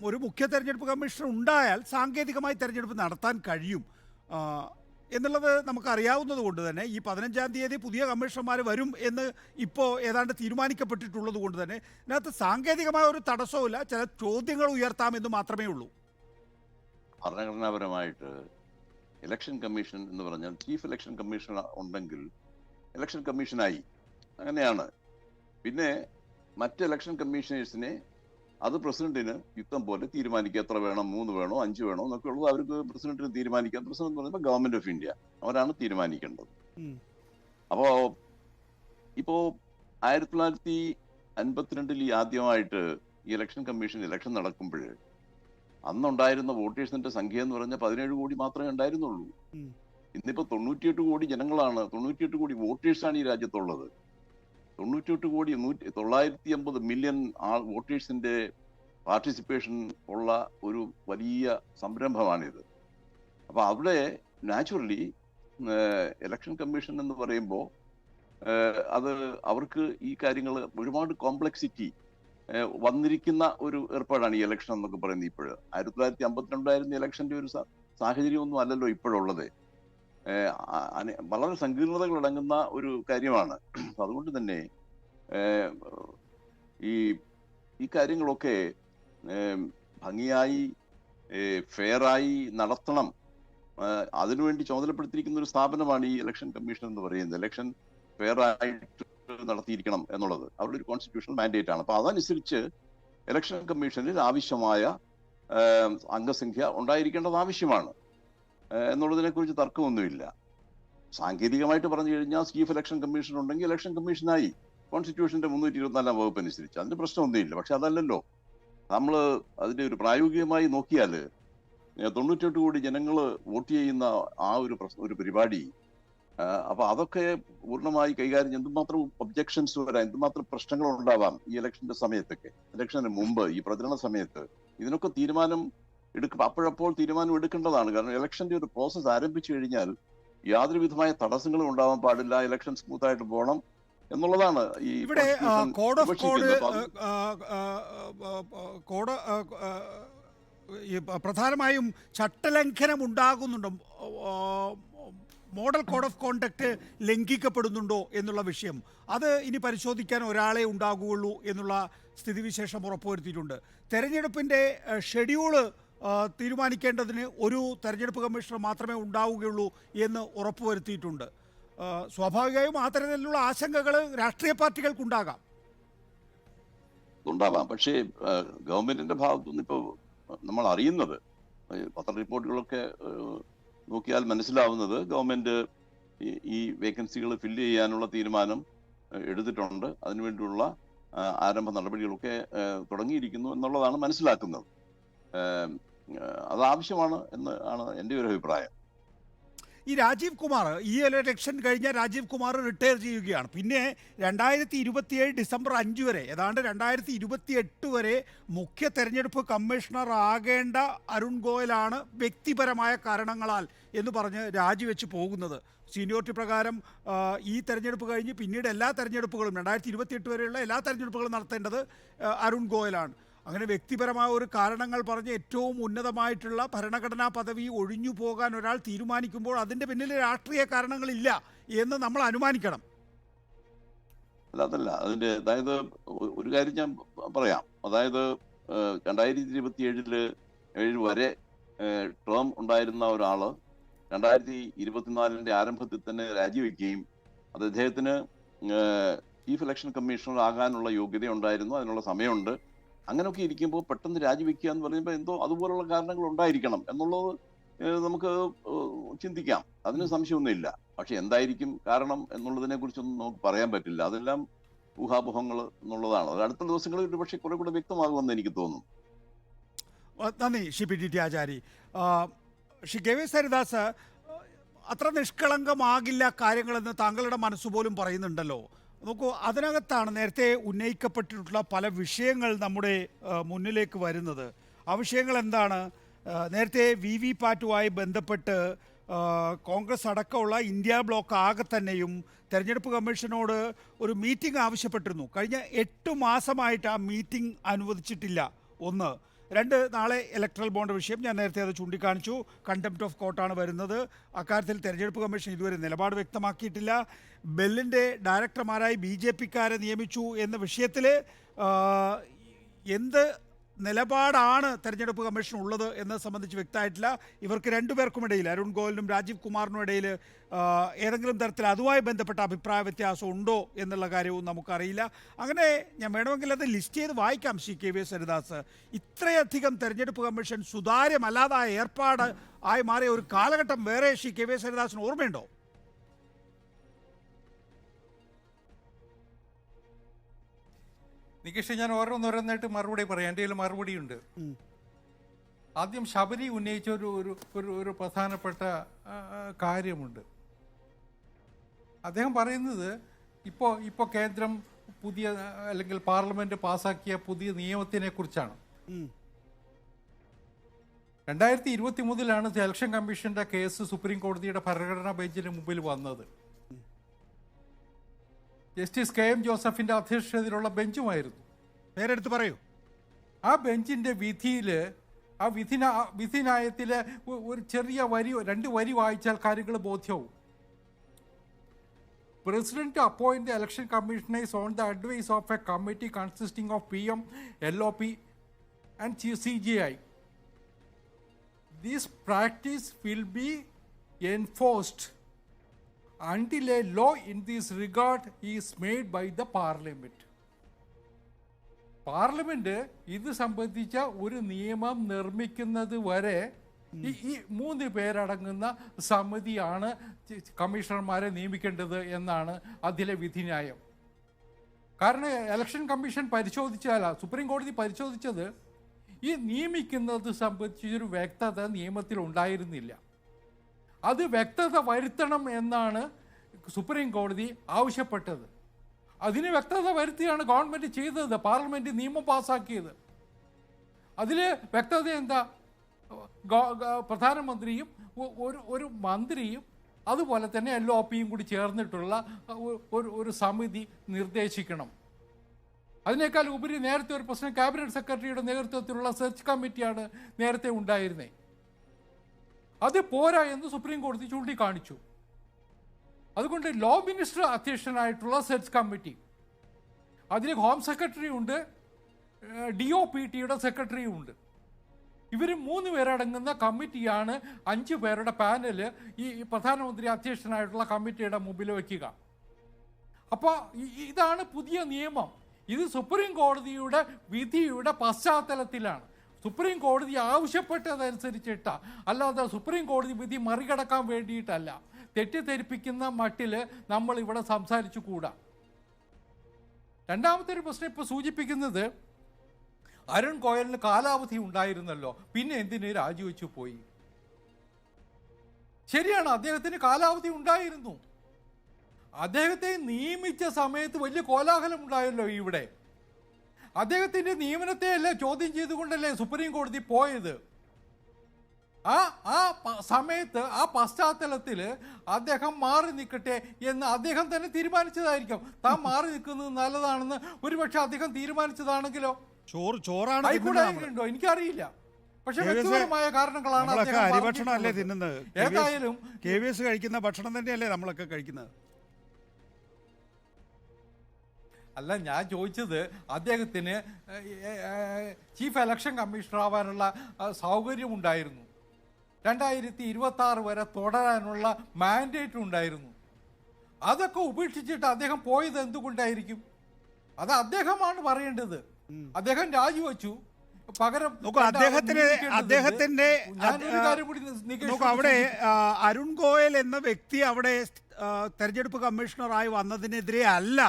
ഒരു മുഖ്യ തെരഞ്ഞെടുപ്പ് കമ്മീഷണർ ഉണ്ടായാൽ സാങ്കേതികമായി തെരഞ്ഞെടുപ്പ് നടത്താൻ കഴിയും എന്നുള്ളത് നമുക്കറിയാവുന്നത് കൊണ്ട് തന്നെ ഈ 15-ാം തീയതി പുതിയ കമ്മീഷണർമാർ വരും എന്ന് ഇപ്പോൾ ഏതാണ്ട് തീരുമാനിക്കപ്പെട്ടിട്ടുള്ളത് കൊണ്ട് തന്നെ ഇതിനകത്ത് സാങ്കേതികമായ ഒരു തടസ്സവുമില്ല, ചില ചോദ്യങ്ങൾ ഉയർത്താമെന്ന് മാത്രമേ ഉള്ളൂ. ഭരണഘടനാപരമായിട്ട് ഇലക്ഷൻ കമ്മീഷൻ എന്ന് പറഞ്ഞാൽ ചീഫ് ഇലക്ഷൻ കമ്മീഷണർ ഉണ്ടെങ്കിൽ ഇലക്ഷൻ കമ്മീഷനായി, അങ്ങനെയാണ്. പിന്നെ മറ്റ് ഇലക്ഷൻ കമ്മീഷണേഴ്സിനെ അത് പ്രസിഡന്റിന് യുക്തം പോലെ തീരുമാനിക്കുക, എത്ര വേണം, 3 വേണോ 5 വേണോ എന്നൊക്കെ ഉള്ളത് അവർക്ക് പ്രസിഡന്റിന് തീരുമാനിക്കാം. പ്രസിഡന്റ് എന്ന് പറയുമ്പോൾ ഗവൺമെന്റ് ഓഫ് ഇന്ത്യ, അവരാണ് തീരുമാനിക്കേണ്ടത്. അപ്പോ ഇപ്പോ 1952 ആദ്യമായിട്ട് ഈ ഇലക്ഷൻ കമ്മീഷൻ ഇലക്ഷൻ നടക്കുമ്പോൾ അന്നുണ്ടായിരുന്ന വോട്ടേഴ്സിന്റെ സംഖ്യ എന്ന് പറഞ്ഞാൽ 17 കോടി മാത്രമേ ഉണ്ടായിരുന്നുള്ളൂ. ഇന്നിപ്പോ 98 കോടി ജനങ്ങളാണ്, 98 കോടി വോട്ടേഴ്സാണ് ഈ രാജ്യത്തുള്ളത്. 98 കോടി 950 മില്യൺ വോട്ടേഴ്സിന്റെ പാർട്ടിസിപ്പേഷൻ ഉള്ള ഒരു വലിയ സംരംഭമാണിത്. അപ്പൊ അവിടെ നാച്ചുറലി ഇലക്ഷൻ കമ്മീഷൻ എന്ന് പറയുമ്പോൾ അത് അവർക്ക് ഈ കാര്യങ്ങൾ ഒരുപാട് കോംപ്ലക്സിറ്റി വന്നിരിക്കുന്ന ഒരു ഏർപ്പാടാണ് ഈ ഇലക്ഷൻ എന്നൊക്കെ പറയുന്നത്. ഇപ്പോഴ് 1952 ഇലക്ഷന്റെ ഒരു സാഹചര്യമൊന്നും അല്ലല്ലോ ഇപ്പോഴുള്ളത്. വളരെ സങ്കീർണതകൾ അടങ്ങുന്ന ഒരു കാര്യമാണ്. അതുകൊണ്ട് തന്നെ ഈ കാര്യങ്ങളൊക്കെ ഭംഗിയായി ഫെയറായി നടത്തണം. അതിനുവേണ്ടി ചുമതലപ്പെടുത്തിയിരിക്കുന്ന ഒരു സ്ഥാപനമാണ് ഈ ഇലക്ഷൻ കമ്മീഷൻ എന്ന് പറയുന്നത്. ഇലക്ഷൻ ഫെയർ ആയിട്ട് നടത്തിയിരിക്കണം എന്നുള്ളത് അവരുടെ ഒരു കോൺസ്റ്റിറ്റ്യൂഷണൽ മാൻഡേറ്റ് ആണ്. അപ്പൊ അതനുസരിച്ച് ഇലക്ഷൻ കമ്മീഷനിൽ ആവശ്യമായ അംഗസംഖ്യ ഉണ്ടായിരിക്കേണ്ടത് ആവശ്യമാണ് എന്നുള്ളതിനെ കുറിച്ച് തർക്കമൊന്നുമില്ല. സാങ്കേതികമായിട്ട് പറഞ്ഞു കഴിഞ്ഞാൽ ചീഫ് ഇലക്ഷൻ കമ്മീഷൻ ഉണ്ടെങ്കിൽ ഇലക്ഷൻ കമ്മീഷനായി കോൺസ്റ്റിറ്റ്യൂഷന്റെ 324 വകുപ്പ് അനുസരിച്ച് അതിന് പ്രശ്നമൊന്നുമില്ല. പക്ഷെ അതല്ലല്ലോ നമ്മൾ അതിന്റെ ഒരു പ്രായോഗികമായി നോക്കിയാല് 98 കോടി ജനങ്ങൾ വോട്ട് ചെയ്യുന്ന ആ ഒരു പരിപാടി, അപ്പൊ അതൊക്കെ പൂർണ്ണമായി കൈകാര്യം എന്തുമാത്രം ഒബ്ജക്ഷൻസ് വരാം, എന്തുമാത്രം പ്രശ്നങ്ങൾ ഉണ്ടാവാം ഈ ഇലക്ഷന്റെ സമയത്തൊക്കെ, ഇലക്ഷന് മുമ്പ് ഈ പ്രചരണ സമയത്ത് ഇതിനൊക്കെ അപ്പോഴപ്പോൾ തീരുമാനം എടുക്കേണ്ടതാണ്. കാരണം ഇലക്ഷന്റെ ഒരു പ്രോസസ് ആരംഭിച്ചു കഴിഞ്ഞാൽ യാതൊരു വിധമായ തടസ്സങ്ങളും ഉണ്ടാവാൻ പാടില്ല, ഇലക്ഷൻ സ്മൂത്ത് ആയിട്ട് പോകണം എന്നുള്ളതാണ് ഈ ഇവിടെ പ്രധാനമായും ചട്ടലംഘനം ഉണ്ടാകുന്നുണ്ടോ, മോഡൽ കോഡ് ഓഫ് കോണ്ടക്ട് ലംഘിക്കപ്പെടുന്നുണ്ടോ എന്നുള്ള വിഷയം, അത് ഇനി പരിശോധിക്കാൻ ഒരാളെ ഉണ്ടാകുകയുള്ളൂ എന്നുള്ള സ്ഥിതിവിശേഷം ഉറപ്പുവരുത്തിയിട്ടുണ്ട്. തെരഞ്ഞെടുപ്പിൻ്റെ ഷെഡ്യൂള് തീരുമാനിക്കേണ്ടതിന് ഒരു തെരഞ്ഞെടുപ്പ് കമ്മീഷണർ മാത്രമേ ഉണ്ടാവുകയുള്ളൂ എന്ന് ഉറപ്പുവരുത്തിയിട്ടുണ്ട്. സ്വാഭാവികമായും ആ തരത്തിലുള്ള ആശങ്കകൾ രാഷ്ട്രീയ പാർട്ടികൾക്കുണ്ടാകാം. പക്ഷേ ഗവൺമെന്റിന്റെ ഭാഗത്തുനിന്ന് ഇപ്പോൾ നമ്മൾ അറിയുന്നത്, പത്ര റിപ്പോർട്ടുകളൊക്കെ നോക്കിയാൽ മനസ്സിലാവുന്നത്, ഗവൺമെന്റ് ഈ വേക്കൻസികൾ ഫില്ല് ചെയ്യാനുള്ള തീരുമാനം എടുത്തിട്ടുണ്ട്. അതിനുവേണ്ടിയുള്ള ആരംഭ നടപടികളൊക്കെ തുടങ്ങിയിരിക്കുന്നു എന്നുള്ളതാണ് മനസ്സിലാക്കുന്നത്. അത് ആവശ്യമാണ് എന്ന് ആണ് എൻ്റെ ഒരു അഭിപ്രായം. ഈ രാജീവ് കുമാർ, ഈ ഇലക്ഷൻ കഴിഞ്ഞ രാജീവ് കുമാർ റിട്ടയർ ചെയ്യുകയാണ്. പിന്നെ 2027 ഡിസംബർ 5 വരെ, ഏതാണ്ട് 2028 വരെ മുഖ്യ തെരഞ്ഞെടുപ്പ് കമ്മീഷണർ ആകേണ്ട അരുൺ ഗോയലാണ് വ്യക്തിപരമായ കാരണങ്ങളാൽ എന്ന് പറഞ്ഞ് രാജിവെച്ച് പോകുന്നത്. സീനിയോറിറ്റി പ്രകാരം ഈ തെരഞ്ഞെടുപ്പ് കഴിഞ്ഞ് പിന്നീട് എല്ലാ തെരഞ്ഞെടുപ്പുകളും 2028 വരെയുള്ള എല്ലാ തെരഞ്ഞെടുപ്പുകളും നടത്തേണ്ടത് അരുൺ ഗോയലാണ്. അങ്ങനെ വ്യക്തിപരമായ ഒരു കാരണങ്ങൾ പറഞ്ഞ് ഏറ്റവും ഉന്നതമായിട്ടുള്ള ഭരണഘടനാ പദവി ഒഴിഞ്ഞു പോകാൻ ഒരാൾ തീരുമാനിക്കുമ്പോൾ അതിൻ്റെ പിന്നിൽ രാഷ്ട്രീയ കാരണങ്ങളില്ല എന്ന് നമ്മൾ അനുമാനിക്കണം. അതല്ല അതിന്റെ, അതായത് ഒരു കാര്യം ഞാൻ പറയാം. അതായത് 2027 വരെ ടേം ഉണ്ടായിരുന്ന ഒരാള് 2024 ആരംഭത്തിൽ തന്നെ രാജിവെക്കുകയും അത് അദ്ദേഹത്തിന് ചീഫ് ഇലക്ഷൻ കമ്മീഷണർ ആകാനുള്ള യോഗ്യത ഉണ്ടായിരുന്നു, അതിനുള്ള സമയമുണ്ട്. അങ്ങനെയൊക്കെ ഇരിക്കുമ്പോൾ പെട്ടെന്ന് രാജിവെക്കുക എന്ന് പറയുമ്പോൾ എന്തോ അതുപോലുള്ള കാരണങ്ങൾ ഉണ്ടായിരിക്കണം എന്നുള്ളത് നമുക്ക് ചിന്തിക്കാം. അതിന് സംശയമൊന്നുമില്ല. പക്ഷെ എന്തായിരിക്കും കാരണം എന്നുള്ളതിനെ കുറിച്ചൊന്നും നമുക്ക് പറയാൻ പറ്റില്ല. അതെല്ലാം ഊഹാപോഹങ്ങൾ എന്നുള്ളതാണ്. അത് അടുത്ത ദിവസങ്ങളിൽ ഒരു പക്ഷേ കുറെ കൂടെ വ്യക്തമാകുമെന്ന് എനിക്ക് തോന്നുന്നു. നന്ദി ശ്രീ പി ടി ആചാരി. ശ്രീ കെ വി സരിദാസ്, അത്ര നിഷ്കളങ്കമാകില്ല കാര്യങ്ങളെന്ന് താങ്കളുടെ മനസ്സുപോലും പറയുന്നുണ്ടല്ലോ. നോക്കൂ, അതിനകത്താണ് നേരത്തെ ഉന്നയിക്കപ്പെട്ടിട്ടുള്ള പല വിഷയങ്ങൾ നമ്മുടെ മുന്നിലേക്ക് വരുന്നത്. ആ വിഷയങ്ങൾ എന്താണ്? നേരത്തെ വി വി പാറ്റുമായി ബന്ധപ്പെട്ട് കോൺഗ്രസ് അടക്കമുള്ള ഇന്ത്യ ബ്ലോക്ക് ആകെ തന്നെയും തെരഞ്ഞെടുപ്പ് കമ്മീഷനോട് ഒരു മീറ്റിംഗ് ആവശ്യപ്പെട്ടിരുന്നു. കഴിഞ്ഞ 8 മാസമായിട്ട് ആ മീറ്റിംഗ് അനുവദിച്ചിട്ടില്ല. ഒന്ന്. രണ്ട്, നാളെ ഇലക്ട്രൽ ബോണ്ട് വിഷയം ഞാൻ നേരത്തെ അത് ചൂണ്ടിക്കാണിച്ചു. കണ്ടംപ്റ്റ് ഓഫ് കോർട്ടാണ് വരുന്നത്. അക്കാര്യത്തിൽ തെരഞ്ഞെടുപ്പ് കമ്മീഷൻ ഇതുവരെ നിലപാട് വ്യക്തമാക്കിയിട്ടില്ല. ബെല്ലിൻ്റെ ഡയറക്ടർമാരായി BJP-ക്കാരെ നിയമിച്ചു എന്ന വിഷയത്തിൽ എന്ത് നിലപാടാണ് തെരഞ്ഞെടുപ്പ് കമ്മീഷൻ ഉള്ളത് എന്നത് സംബന്ധിച്ച് വ്യക്തമായിട്ടില്ല. ഇവർക്ക് രണ്ടുപേർക്കുമിടയിൽ, അരുൺ ഗോയലിനും രാജീവ് കുമാറിനും ഇടയിൽ ഏതെങ്കിലും തരത്തിൽ അതുമായി ബന്ധപ്പെട്ട അഭിപ്രായ വ്യത്യാസം ഉണ്ടോ എന്നുള്ള കാര്യവും നമുക്കറിയില്ല. അങ്ങനെ ഞാൻ വേണമെങ്കിൽ അത് ലിസ്റ്റ് ചെയ്ത് വായിക്കാം. KVS ഹരിദാസ്, ഇത്രയധികം തെരഞ്ഞെടുപ്പ് കമ്മീഷൻ സുതാര്യമല്ലാതായ ഏർപ്പാട് ആയി മാറിയ ഒരു കാലഘട്ടം വേറെ KVS ഹരിദാസിന് ഓർമ്മയുണ്ടോ? നികേഷ്, ഞാൻ ഓരോന്നോരോന്നായിട്ട് മറുപടി പറയാം. എൻ്റെ കയ്യിൽ മറുപടിയുണ്ട്. ആദ്യം ശബരി ഉന്നയിച്ച ഒരു പ്രധാനപ്പെട്ട കാര്യമുണ്ട്. അദ്ദേഹം പറയുന്നത് ഇപ്പോൾ കേന്ദ്രം പുതിയ അല്ലെങ്കിൽ പാർലമെന്റ് പാസാക്കിയ പുതിയ നിയമത്തിനെ കുറിച്ചാണ്. 2023 ഇലക്ഷൻ കമ്മീഷന്റെ കേസ് സുപ്രീം കോടതിയുടെ ഭരണഘടനാ ബെഞ്ചിന് മുമ്പിൽ വന്നത്. ജസ്റ്റിസ് KM ജോസഫിന്റെ അധ്യക്ഷതയിലുള്ള ബെഞ്ചുമായിരുന്നു. പേരെടുത്ത് പറയൂ. ആ ബെഞ്ചിന്റെ വിധിയില്, ആ വിധിന്യായത്തിലെ ഒരു ചെറിയ വരി, 2 വരി വായിച്ചാൽ കാര്യങ്ങൾ ബോധ്യവും. President appoint the election commissioners on the advice of a committee consisting of PM, LOP and CGI. This practice will be enforced until a law in this regard is made by the parliament. Parliament ഇത് സംബന്ധിച്ച ഒരു നിയമം നിർമ്മിക്കുന്നത് വരെ ഈ 3 പേരടങ്ങുന്ന സമിതിയാണ് കമ്മീഷണർമാരെ നിയമിക്കേണ്ടത് എന്നാണ് അതിലെ വിധിന്യായം. കാരണം ഇലക്ഷൻ കമ്മീഷൻ സുപ്രീം കോടതി പരിശോധിച്ചത് ഈ നിയമിക്കുന്നത് സംബന്ധിച്ചൊരു വ്യക്തത നിയമത്തിൽ ഉണ്ടായിരുന്നില്ല. അത് വ്യക്തത വരുത്തണം എന്നാണ് സുപ്രീം കോടതി ആവശ്യപ്പെട്ടത്. അതിന് വ്യക്തത വരുത്തിയാണ് ഗവൺമെന്റ് ചെയ്തത്, പാർലമെന്റ് നിയമം പാസ്സാക്കിയത്. അതിൽ വ്യക്തത എന്താ? പ്രധാനമന്ത്രിയും ഒരു മന്ത്രിയും അതുപോലെ തന്നെ LOPയും കൂടി ചേർന്നിട്ടുള്ള ഒരു സമിതി നിർദ്ദേശിക്കണം. അതിനേക്കാൾ ഉപരി നേരത്തെ ഒരു പ്രശ്നം ക്യാബിനറ്റ് സെക്രട്ടറിയുടെ നേതൃത്വത്തിലുള്ള സെർച്ച് കമ്മിറ്റിയാണ് നേരത്തെ ഉണ്ടായിരുന്നത്. അത് പോരാ എന്ന് സുപ്രീം കോടതി ചൂണ്ടിക്കാണിച്ചു. അതുകൊണ്ട് ലോ മിനിസ്റ്റർ അധ്യക്ഷനായിട്ടുള്ള സെർച്ച് കമ്മിറ്റി, അതിൽ ഹോം സെക്രട്ടറി ഉണ്ട്, DOPTയുടെ സെക്രട്ടറിയും ഉണ്ട്. ഇവർ 3 പേരടങ്ങുന്ന കമ്മിറ്റിയാണ് 5 പേരുടെ പാനൽ ഈ പ്രധാനമന്ത്രി അധ്യക്ഷനായിട്ടുള്ള കമ്മിറ്റിയുടെ മുമ്പിൽ വയ്ക്കുക. അപ്പോൾ ഇതാണ് പുതിയ നിയമം. ഇത് സുപ്രീം കോടതിയുടെ വിധിയുടെ പശ്ചാത്തലത്തിലാണ്. സുപ്രീം കോടതി ആവശ്യപ്പെട്ടതനുസരിച്ചിട്ട, അല്ലാതെ സുപ്രീം കോടതി വിധി മറികടക്കാൻ വേണ്ടിയിട്ടല്ല. തെറ്റിദ്ധരിപ്പിക്കുന്ന മട്ടിൽ നമ്മൾ ഇവിടെ സംസാരിച്ചു കൂടാ. രണ്ടാമത്തെ ഒരു പ്രശ്നം ഇപ്പോൾ സൂചിപ്പിക്കുന്നത്, അരുൺ ഗോയലിന് കാലാവധി ഉണ്ടായിരുന്നല്ലോ, പിന്നെ എന്തിന് രാജിവെച്ചു പോയി? ശരിയാണ്, അദ്ദേഹത്തിന് കാലാവധി ഉണ്ടായിരുന്നു. അദ്ദേഹത്തെ നിയമിച്ച സമയത്ത് വലിയ കോലാഹലം ഉണ്ടായല്ലോ ഇവിടെ. അദ്ദേഹത്തിന്റെ നിയമനത്തെ അല്ലേ ചോദ്യം ചെയ്തുകൊണ്ടല്ലേ സുപ്രീം കോടതി പോയത്. ആ സമയത്ത്, ആ പശ്ചാത്തലത്തിൽ അദ്ദേഹം മാറി നിൽക്കട്ടെ എന്ന് അദ്ദേഹം തന്നെ തീരുമാനിച്ചതായിരിക്കും. താൻ മാറി നിൽക്കുന്നത് നല്ലതാണെന്ന് ഒരുപക്ഷെ അദ്ദേഹം തീരുമാനിച്ചതാണെങ്കിലോ ആയിക്കോട്ടെ, എനിക്കറിയില്ല. പക്ഷെ വ്യക്തിപരമായ കാരണങ്ങളാണ്. ഏതായാലും KVS കഴിക്കുന്ന ഭക്ഷണം തന്നെയല്ലേ നമ്മളൊക്കെ കഴിക്കുന്നത്. അല്ല, ഞാൻ ചോദിച്ചത് അദ്ദേഹത്തിന് ചീഫ് ഇലക്ഷൻ കമ്മീഷണർ ആവാനുള്ള സൗകര്യം ഉണ്ടായിരുന്നു. 2026 വരെ തുടരാനുള്ള മാൻഡേറ്റ് ഉണ്ടായിരുന്നു. അതൊക്കെ ഉപേക്ഷിച്ചിട്ട് അദ്ദേഹം പോയത് എന്തുകൊണ്ടായിരിക്കും? അത് അദ്ദേഹമാണ് പറയേണ്ടത്. അദ്ദേഹം രാജിവെച്ചു. പകരം അവിടെ അരുൺ ഗോയൽ എന്ന വ്യക്തി അവിടെ തെരഞ്ഞെടുപ്പ് കമ്മീഷണറായി വന്നതിനെതിരെ അല്ല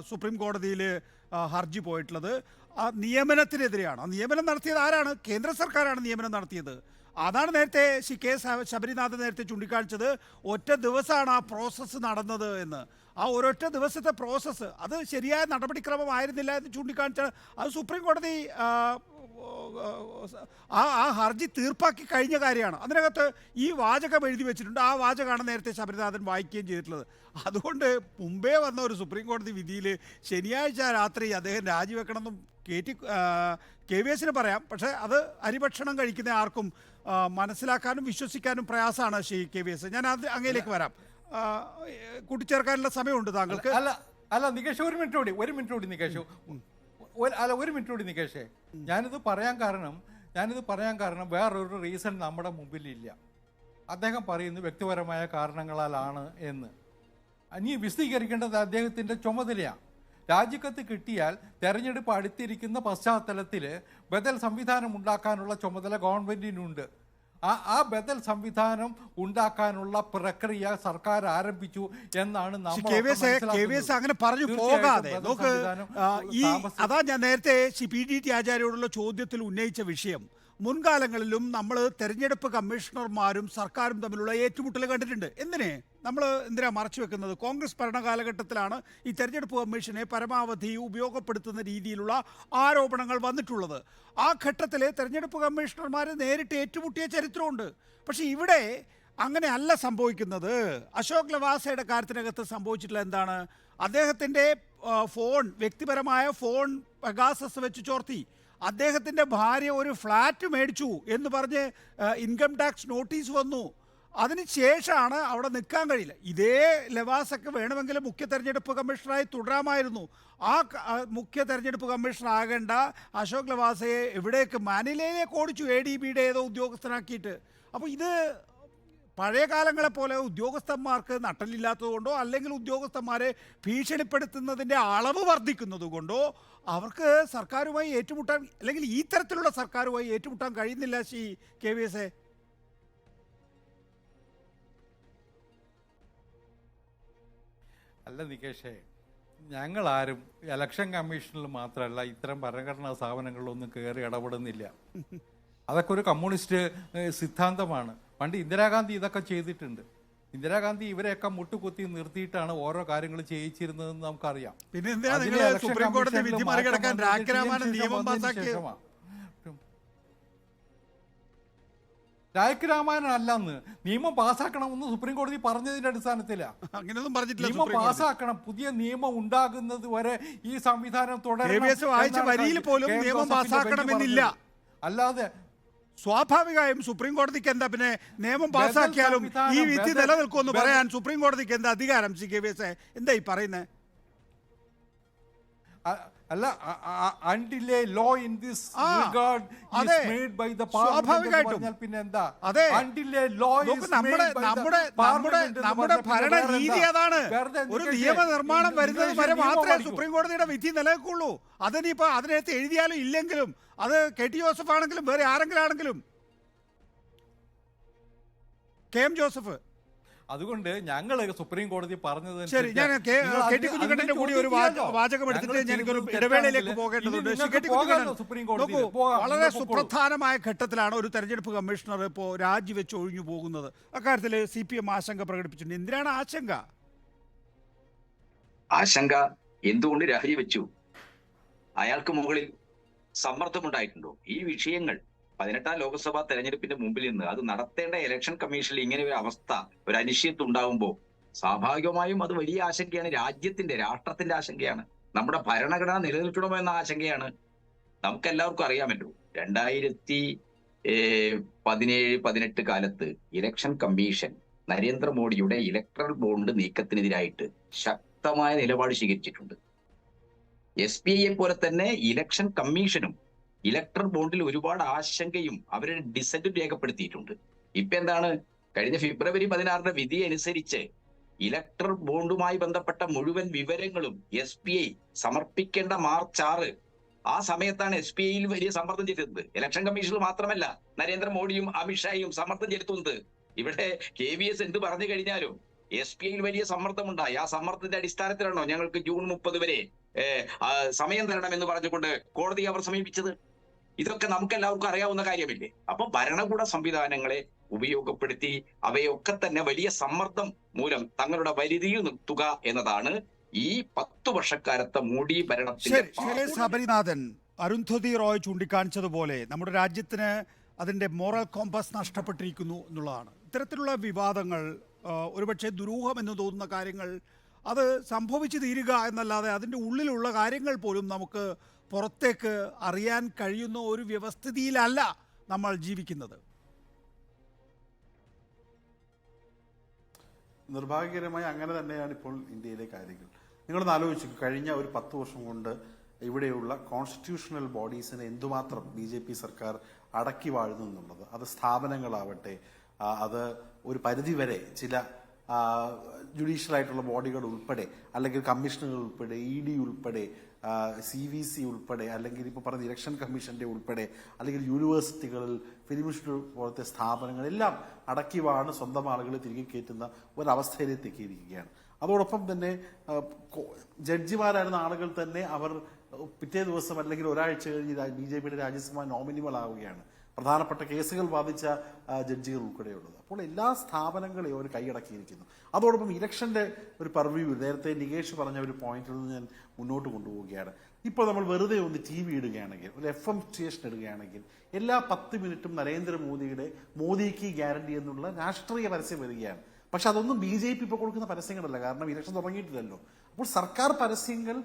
സുപ്രീം കോടതിയിൽ ഹർജി പോയിട്ടുള്ളത്. ആ നിയമനത്തിനെതിരെയാണ്. ആ നിയമനം നടത്തിയത് ആരാണ്? കേന്ദ്ര സർക്കാരാണ് നിയമനം നടത്തിയത്. അതാണ് നേരത്തെ ശബരിനാഥ് നേരത്തെ ചൂണ്ടിക്കാണിച്ചത്. ഒറ്റ ദിവസമാണ് ആ പ്രോസസ്സ് നടന്നത് എന്ന്. ആ ഒരൊറ്റ ദിവസത്തെ പ്രോസസ്സ് അത് ശരിയായ നടപടിക്രമമായിരുന്നില്ല എന്ന് ചൂണ്ടിക്കാണിച്ചാൽ അത് സുപ്രീം കോടതി ആ ഹർജി തീർപ്പാക്കി കഴിഞ്ഞ കാര്യമാണ്. അതിനകത്ത് ഈ വാചകം എഴുതി വെച്ചിട്ടുണ്ട്. ആ വാചകമാണ് നേരത്തെ ശബരിനാഥൻ വായിക്കുകയും ചെയ്തിട്ടുള്ളത്. അതുകൊണ്ട് മുമ്പേ വന്ന ഒരു സുപ്രീം കോടതി വിധിയിൽ ശനിയാഴ്ച രാത്രി അദ്ദേഹം രാജിവെക്കണമെന്നും KVS പറയാം. പക്ഷേ അത് അരിഭക്ഷണം കഴിക്കുന്ന ആർക്കും മനസ്സിലാക്കാനും വിശ്വസിക്കാനും പ്രയാസമാണ് ശ്രീ KVS. ഞാൻ അത് അങ്ങയിലേക്ക് വരാം. കൂട്ടിച്ചേർക്കാനുള്ള സമയമുണ്ട് താങ്കൾക്ക്. അല്ല നികേഷ്, ഒരു മിനിറ്റ് കൂടി നികേഷ്, ഒരു മിനിറ്റ് കൂടി നികേഷേ. ഞാനിത് പറയാൻ കാരണം വേറൊരു റീസൺ നമ്മുടെ മുമ്പിലില്ല. അദ്ദേഹം പറയുന്നു വ്യക്തിപരമായ കാരണങ്ങളാലാണ് എന്ന്. ഇനി വിശദീകരിക്കേണ്ടത് അദ്ദേഹത്തിൻ്റെ ചുമതലയാണ്. രാജിക്കത്ത് കിട്ടിയാൽ തെരഞ്ഞെടുപ്പ് അടുത്തിരിക്കുന്ന പശ്ചാത്തലത്തിൽ ബദൽ സംവിധാനം ഉണ്ടാക്കാനുള്ള ചുമതല ഗവൺമെന്റിനുണ്ട്. ആ ബദൽ സംവിധാനം ഉണ്ടാക്കാനുള്ള പ്രക്രിയ സർക്കാർ ആരംഭിച്ചു എന്നാണ് അങ്ങനെ പറഞ്ഞു പോകാതെ നോക്ക്. അതാ ഞാൻ നേരത്തെ PDT ആചാര്യോടുള്ള ചോദ്യത്തിൽ ഉന്നയിച്ച വിഷയം. മുൻകാലങ്ങളിലും നമ്മൾ തെരഞ്ഞെടുപ്പ് കമ്മീഷണർമാരും സർക്കാരും തമ്മിലുള്ള ഏറ്റുമുട്ടൽ കണ്ടിട്ടുണ്ട്. എന്തിനാ മറച്ചു വെക്കുന്നത്? കോൺഗ്രസ് ഭരണകാലഘട്ടത്തിലാണ് ഈ തെരഞ്ഞെടുപ്പ് കമ്മീഷനെ പരമാവധി ഉപയോഗപ്പെടുത്തുന്ന രീതിയിലുള്ള ആരോപണങ്ങൾ വന്നിട്ടുള്ളത്. ആ ഘട്ടത്തിൽ തെരഞ്ഞെടുപ്പ് കമ്മീഷണർമാർ നേരിട്ട് ഏറ്റുമുട്ടിയ ചരിത്രമുണ്ട്. പക്ഷേ ഇവിടെ അങ്ങനെ അല്ല സംഭവിക്കുന്നത്. അശോക് ലവാസയുടെ കാര്യത്തിനകത്ത് സംഭവിച്ചിട്ടുള്ള എന്താണ്? അദ്ദേഹത്തിൻ്റെ വ്യക്തിപരമായ ഫോൺ പെഗാസസ് വെച്ച് ചോർത്തി. അദ്ദേഹത്തിൻ്റെ ഭാര്യ ഒരു ഫ്ലാറ്റ് മേടിച്ചു എന്ന് പറഞ്ഞ് ഇൻകം ടാക്സ് നോട്ടീസ് വന്നു. അതിനുശേഷമാണ് അവിടെ നിൽക്കാൻ കഴിയില്ല. ഇതേ ലവാസക്ക് വേണമെങ്കിൽ മുഖ്യ തെരഞ്ഞെടുപ്പ് കമ്മീഷണറായി തുടരാമായിരുന്നു. ആ മുഖ്യ തെരഞ്ഞെടുപ്പ് കമ്മീഷണർ ആകേണ്ട അശോക് ലവാസയെ എവിടേക്ക് മാനിലയിലേക്ക് ഓടിച്ചു, ADBയുടെ ഏതോ ഉദ്യോഗസ്ഥനാക്കിയിട്ട്. അപ്പോൾ ഇത് പഴയ കാലങ്ങളെ പോലെ ഉദ്യോഗസ്ഥന്മാർക്ക് നട്ടലില്ലാത്തതുകൊണ്ടോ അല്ലെങ്കിൽ ഉദ്യോഗസ്ഥന്മാരെ ഭീഷണിപ്പെടുത്തുന്നതിൻ്റെ അളവ് വർദ്ധിക്കുന്നത് കൊണ്ടോ അവർക്ക് സർക്കാരുമായി ഏറ്റുമുട്ടാൻ, അല്ലെങ്കിൽ ഈ തരത്തിലുള്ള സർക്കാരുമായി ഏറ്റുമുട്ടാൻ കഴിയുന്നില്ല ശ്രീ KVS. അല്ല നികേഷേ, ഞങ്ങളാരും ഇലക്ഷൻ കമ്മീഷനിൽ മാത്രമല്ല ഇത്തരം ഭരണഘടനാ സ്ഥാപനങ്ങളിലൊന്നും കയറി ഇടപെടുന്നില്ല. അതൊക്കെ ഒരു കമ്മ്യൂണിസ്റ്റ് സിദ്ധാന്തമാണ്. പണ്ട് ഇന്ദിരാഗാന്ധി ഇതൊക്കെ ചെയ്തിട്ടുണ്ട്. ഇന്ദിരാഗാന്ധി ഇവരെയൊക്കെ മുട്ടുകുത്തി നിർത്തിയിട്ടാണ് ഓരോ കാര്യങ്ങൾ ചെയ്യിച്ചിരുന്നതെന്ന് നമുക്കറിയാം. രായ്ക്ക് രാമായണൻ അല്ലെന്ന് നിയമം പാസ്സാക്കണമെന്ന് സുപ്രീം കോടതി പറഞ്ഞതിന്റെ അടിസ്ഥാനത്തിലാണ്. അങ്ങനെയൊന്നും പറഞ്ഞിട്ടില്ല. നിയമം പാസ്സാക്കണം, പുതിയ നിയമം ഉണ്ടാകുന്നത് വരെ ഈ സംവിധാനം തുടരണം. അല്ലാതെ സ്വാഭാവികമായും സുപ്രീം കോടതിക്ക് എന്താ പിന്നെ നിയമം പാസ്സാക്കിയാലും ഈ വിധി നിലനിൽക്കുമെന്ന് പറയാൻ സുപ്രീം കോടതിക്ക് എന്താ അധികാരം? KVS എന്താ ഈ പറയുന്നത്? അല്ല, until a law in this regard is made by the parliament, പിന്നെ എന്താ? Until a law is made by the parliament, നമ്മുടെ ഭരണ രീതി അതാണ്. ഒരു നിയമനിർമ്മാണം വരുന്നത് വരെ മാത്രമേ സുപ്രീം കോടതിയുടെ വിധി നിലനിൽക്കുള്ളൂ. അതിനിപ്പോ അതിനകത്ത് എഴുതിയാലും ഇല്ലെങ്കിലും, അത് KT ജോസഫ് ആണെങ്കിലും വേറെ ആരെങ്കിലും ആണെങ്കിലും, KM ജോസഫ്. അതുകൊണ്ട് ഞങ്ങൾ സുപ്രീം കോടതി പറഞ്ഞത് വളരെ സുപ്രധാനമായ ഘട്ടത്തിലാണ് ഒരു തെരഞ്ഞെടുപ്പ് കമ്മീഷണർ ഇപ്പോൾ രാജിവെച്ച് ഒഴിഞ്ഞു പോകുന്നത്. അക്കാര്യത്തിൽ CPM ആശങ്ക പ്രകടിപ്പിച്ചിട്ടുണ്ട്. എന്തിനാണ് ആശങ്ക? എന്തുകൊണ്ട് രാജിവെച്ചു? അയാൾക്ക് മുകളിൽ സമ്മർദ്ദമുണ്ടായിട്ടുണ്ടോ? ഈ വിഷയങ്ങൾ 18ാം ലോക്സഭാ തെരഞ്ഞെടുപ്പിന്റെ മുമ്പിൽ നിന്ന് അത് നടത്തേണ്ട ഇലക്ഷൻ കമ്മീഷനിൽ ഇങ്ങനെ ഒരു അവസ്ഥ, ഒരു അനിശ്ചിതത്വം ഉണ്ടാകുമ്പോൾ സ്വാഭാവികമായും അത് വലിയ ആശങ്കയാണ്. രാഷ്ട്രത്തിന്റെ ആശങ്കയാണ്. നമ്മുടെ ഭരണഘടന നിലനിൽക്കണമോ എന്ന ആശങ്കയാണ്. നമുക്കെല്ലാവർക്കും അറിയാമല്ലോ, 2017-18 കാലത്ത് ഇലക്ഷൻ കമ്മീഷൻ നരേന്ദ്രമോദിയുടെ ഇലക്ട്രൽ ബോണ്ട് നീക്കത്തിനെതിരായിട്ട് ശക്തമായ നിലപാട് സ്വീകരിച്ചിട്ടുണ്ട്. SPIയെ പോലെ തന്നെ ഇലക്ഷൻ കമ്മീഷനും ഇലക്ട്രൽ ബോണ്ടിൽ ഒരുപാട് ആശങ്കയും അവരുടെ ഡിസന്റും രേഖപ്പെടുത്തിയിട്ടുണ്ട്. ഇപ്പൊ എന്താണ്? കഴിഞ്ഞ ഫെബ്രുവരി 16 വിധി അനുസരിച്ച് ഇലക്ട്രൽ ബോണ്ടുമായി ബന്ധപ്പെട്ട മുഴുവൻ വിവരങ്ങളും SPI സമർപ്പിക്കേണ്ട മാർച്ച് 6 ആ സമയത്താണ് SPIയിൽ വലിയ സമ്മർദ്ദം ചെലുത്തുന്നത്. ഇലക്ഷൻ കമ്മീഷനിൽ മാത്രമല്ല, നരേന്ദ്രമോദിയും അമിത്ഷായും സമ്മർദ്ദം ചെലുത്തുന്നത്. ഇവിടെ KVS എന്ത് പറഞ്ഞു കഴിഞ്ഞാലും SPIയിൽ വലിയ സമ്മർദ്ദമുണ്ടായി. ആ സമ്മർദ്ദത്തിന്റെ അടിസ്ഥാനത്തിലാണോ ഞങ്ങൾക്ക് ജൂൺ 30 വരെ സമയം തരണമെന്ന് പറഞ്ഞുകൊണ്ട് കോടതിയെ അവർ സമീപിച്ചത്? ഇതൊക്കെ നമുക്ക് എല്ലാവർക്കും അറിയാവുന്ന കാര്യമില്ലേ? അപ്പൊ ഭരണകൂട സംവിധാനങ്ങളെ ഉപയോഗപ്പെടുത്തി അവയൊക്കെ തന്നെ വലിയ സമ്മർദ്ദം മൂലം തങ്ങളുടെ പരിധിയിൽ നിർത്തുക എന്നതാണ് ഈ 10 വർഷക്കാലത്തെ മോഡി ഭരണത്തിന്റെ. ശബരിനാഥൻ, അരുന്ധതി റോയ് ചൂണ്ടിക്കാണിച്ചതുപോലെ നമ്മുടെ രാജ്യത്തിന് അതിൻ്റെ മോറൽ കോമ്പസ് നഷ്ടപ്പെട്ടിരിക്കുന്നു എന്നുള്ളതാണ്. ഇത്തരത്തിലുള്ള വിവാദങ്ങൾ, ഒരുപക്ഷെ ദുരൂഹമെന്ന് തോന്നുന്ന കാര്യങ്ങൾ, അത് സംഭവിച്ചു തീരുക എന്നല്ലാതെ അതിൻ്റെ ഉള്ളിലുള്ള കാര്യങ്ങൾ പോലും നമുക്ക് പുറത്തേക്ക് അറിയാൻ കഴിയുന്ന ഒരു വ്യവസ്ഥിതിയിലല്ല നമ്മൾ ജീവിക്കുന്നത്. നിർഭാഗ്യകരമായി അങ്ങനെ തന്നെയാണ് ഇപ്പോൾ ഇന്ത്യയിലെ കാര്യങ്ങൾ. നിങ്ങളൊന്ന് ആലോചിച്ചു, കഴിഞ്ഞ ഒരു 10 വർഷം കൊണ്ട് ഇവിടെയുള്ള കോൺസ്റ്റിറ്റ്യൂഷണൽ ബോഡീസിനെ എന്തുമാത്രം BJP സർക്കാർ അടക്കി വാഴുന്നു എന്നുള്ളത്. അത് സ്ഥാപനങ്ങളാവട്ടെ, അത് ഒരു പരിധിവരെ ചില ജുഡീഷ്യൽ ആയിട്ടുള്ള ബോഡികൾ ഉൾപ്പെടെ, അല്ലെങ്കിൽ കമ്മീഷനുകൾ ഉൾപ്പെടെ, ED ഉൾപ്പെടെ, CVC ഉൾപ്പെടെ, അല്ലെങ്കിൽ ഇപ്പോൾ പറഞ്ഞ ഇലക്ഷൻ കമ്മീഷന്റെ ഉൾപ്പെടെ, അല്ലെങ്കിൽ യൂണിവേഴ്സിറ്റികളിൽ ഫിലിം ഇൻസ്റ്റിറ്റ്യൂട്ട് പോലത്തെ സ്ഥാപനങ്ങളെല്ലാം അടക്കി വാണ് സ്വന്തം ആളുകളെ തിരികെ കയറ്റുന്ന ഒരവസ്ഥയിലേക്ക് എത്തിയിരിക്കുകയാണ്. അതോടൊപ്പം തന്നെ ജഡ്ജിമാരായിരുന്ന ആളുകൾ തന്നെ അവർ പിറ്റേ ദിവസം അല്ലെങ്കിൽ ഒരാഴ്ച കഴിഞ്ഞ് BJPയുടെ രാജ്യസഭാ നോമിനികളാവുകയാണ്. പ്രധാനപ്പെട്ട കേസുകൾ ബാധിച്ച ജഡ്ജികൾ ഉൾപ്പെടെയുള്ളത്. അപ്പോൾ എല്ലാ സ്ഥാപനങ്ങളെയും അവർ കൈയടക്കിയിരിക്കുന്നു. അതോടൊപ്പം ഇലക്ഷന്റെ ഒരു പർവ്യൂ, നേരത്തെ നികേഷ് പറഞ്ഞ ഒരു പോയിന്റിൽ നിന്ന് ഞാൻ മുന്നോട്ട് കൊണ്ടുപോവുകയാണ്. ഇപ്പോൾ നമ്മൾ വെറുതെ ഒന്ന് TV ഇടുകയാണെങ്കിൽ, ഒരു FM സ്റ്റേഷൻ ഇടുകയാണെങ്കിൽ, എല്ലാ 10 മിനിറ്റും നരേന്ദ്രമോദിയുടെ മോദിക്ക് ഗ്യാരണ്ടി എന്നുള്ള രാഷ്ട്രീയ പരസ്യം വരികയാണ്. പക്ഷെ അതൊന്നും BJP ഇപ്പോൾ കൊടുക്കുന്ന പരസ്യങ്ങളല്ല, കാരണം ഇലക്ഷൻ തുടങ്ങിയിട്ടില്ലല്ലോ. അപ്പോൾ സർക്കാർ പരസ്യങ്ങൾ,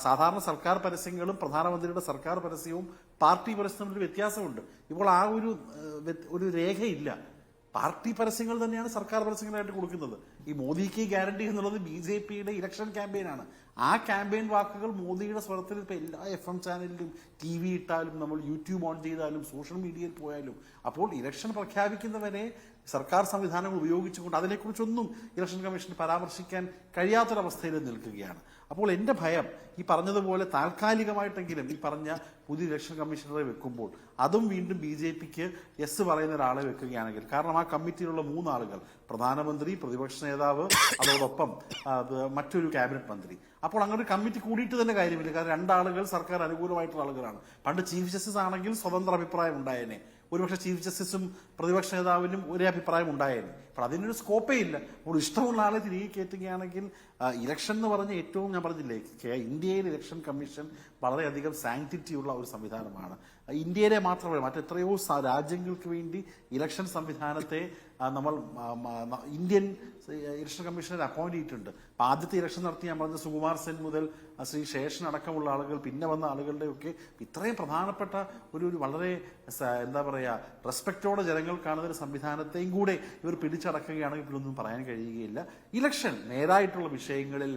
സാധാരണ സർക്കാർ പരസ്യങ്ങളും പ്രധാനമന്ത്രിയുടെ സർക്കാർ പരസ്യവും പാർട്ടി പരസ്യവും തമ്മിൽ വ്യത്യാസമുണ്ട്. ഇപ്പോൾ ആ ഒരു രേഖയില്ല. പാർട്ടി പരസ്യങ്ങൾ തന്നെയാണ് സർക്കാർ പരസ്യങ്ങളായിട്ട് കൊടുക്കുന്നത്. ഈ മോദിക്ക് ഗ്യാരണ്ടി എന്നുള്ളത് BJPയുടെ ഇലക്ഷൻ ക്യാമ്പയിനാണ്. ആ ക്യാമ്പയിൻ വാക്കുകൾ മോദിയുടെ സ്വരത്തിൽ ഇപ്പോൾ എല്ലാ FM ചാനലിലും, TV ഇട്ടാലും, നമ്മൾ യൂട്യൂബ് ഓൺ ചെയ്താലും, സോഷ്യൽ മീഡിയയിൽ പോയാലും, അപ്പോൾ ഇലക്ഷൻ പ്രഖ്യാപിക്കുന്നവരെ സർക്കാർ സംവിധാനങ്ങൾ ഉപയോഗിച്ചുകൊണ്ട് അതിനെക്കുറിച്ചൊന്നും ഇലക്ഷൻ കമ്മീഷന് പരാമർശിക്കാൻ കഴിയാത്തൊരവസ്ഥയിൽ നിൽക്കുകയാണ്. അപ്പോൾ എൻ്റെ ഭയം, ഈ പറഞ്ഞതുപോലെ താൽക്കാലികമായിട്ടെങ്കിലും ഈ പറഞ്ഞ പുതിയ ഇലക്ഷൻ കമ്മീഷണറെ വെക്കുമ്പോൾ അതും വീണ്ടും BJPക്ക് യെസ് പറയുന്ന ഒരാളെ വെക്കുകയാണെങ്കിൽ, കാരണം ആ കമ്മിറ്റിയിലുള്ള 3 ആളുകൾ, പ്രധാനമന്ത്രി, പ്രതിപക്ഷ നേതാവ്, അതോടൊപ്പം മറ്റൊരു ക്യാബിനറ്റ് മന്ത്രി. അപ്പോൾ അങ്ങനെ ഒരു കമ്മിറ്റി കൂടിയിട്ട് തന്നെ കാര്യമില്ല, കാരണം 2 ആളുകൾ സർക്കാർ അനുകൂലമായിട്ടുള്ള ആളുകളാണ്. പണ്ട് ചീഫ് ജസ്റ്റിസ് ആണെങ്കിൽ സ്വതന്ത്ര അഭിപ്രായം ഉണ്ടായേനെ, ഒരുപക്ഷെ ചീഫ് ജസ്റ്റിസും പ്രതിപക്ഷ നേതാവിനും ഒരേ അഭിപ്രായം ഉണ്ടായേനെ. അപ്പോൾ അതിനൊരു സ്കോപ്പേ ഇല്ല. അപ്പോൾ ഇഷ്ടമുള്ള ആളെ തിരികെ കയറ്റുകയാണെങ്കിൽ, ഇലക്ഷൻ എന്ന് പറഞ്ഞ ഏറ്റവും, ഞാൻ പറഞ്ഞില്ലേ, ഇന്ത്യയിൽ ഇലക്ഷൻ കമ്മീഷൻ വളരെയധികം സാങ്ക്ടിറ്റി ഉള്ള ഒരു സംവിധാനമാണ്. ഇന്ത്യയിലെ മാത്രമല്ല മറ്റെത്രയോ രാജ്യങ്ങൾക്ക് വേണ്ടി ഇലക്ഷൻ സംവിധാനത്തെ നമ്മൾ ഇന്ത്യൻ ഇലക്ഷൻ കമ്മീഷണർ അപ്പോയിന്റ് ചെയ്തിട്ടുണ്ട്. അപ്പം ആദ്യത്തെ ഇലക്ഷൻ നടത്തി ഞാൻ പറഞ്ഞ സുകുമാർ സെൻ മുതൽ ശ്രീ ശേഷൻ അടക്കമുള്ള ആളുകൾ, പിന്നെ വന്ന ആളുകളുടെയൊക്കെ ഇത്രയും പ്രധാനപ്പെട്ട ഒരു വളരെ എന്താ പറയുക, റെസ്പെക്റ്റോടെ ജനങ്ങൾ കാണുന്ന ഒരു സംവിധാനത്തെയും കൂടെ ഇവർ പിടിച്ചടക്കുകയാണെങ്കിൽ ഇപ്പോഴൊന്നും പറയാൻ കഴിയുകയില്ല. ഇലക്ഷൻ നേരായിട്ടുള്ള വിഷയങ്ങളിൽ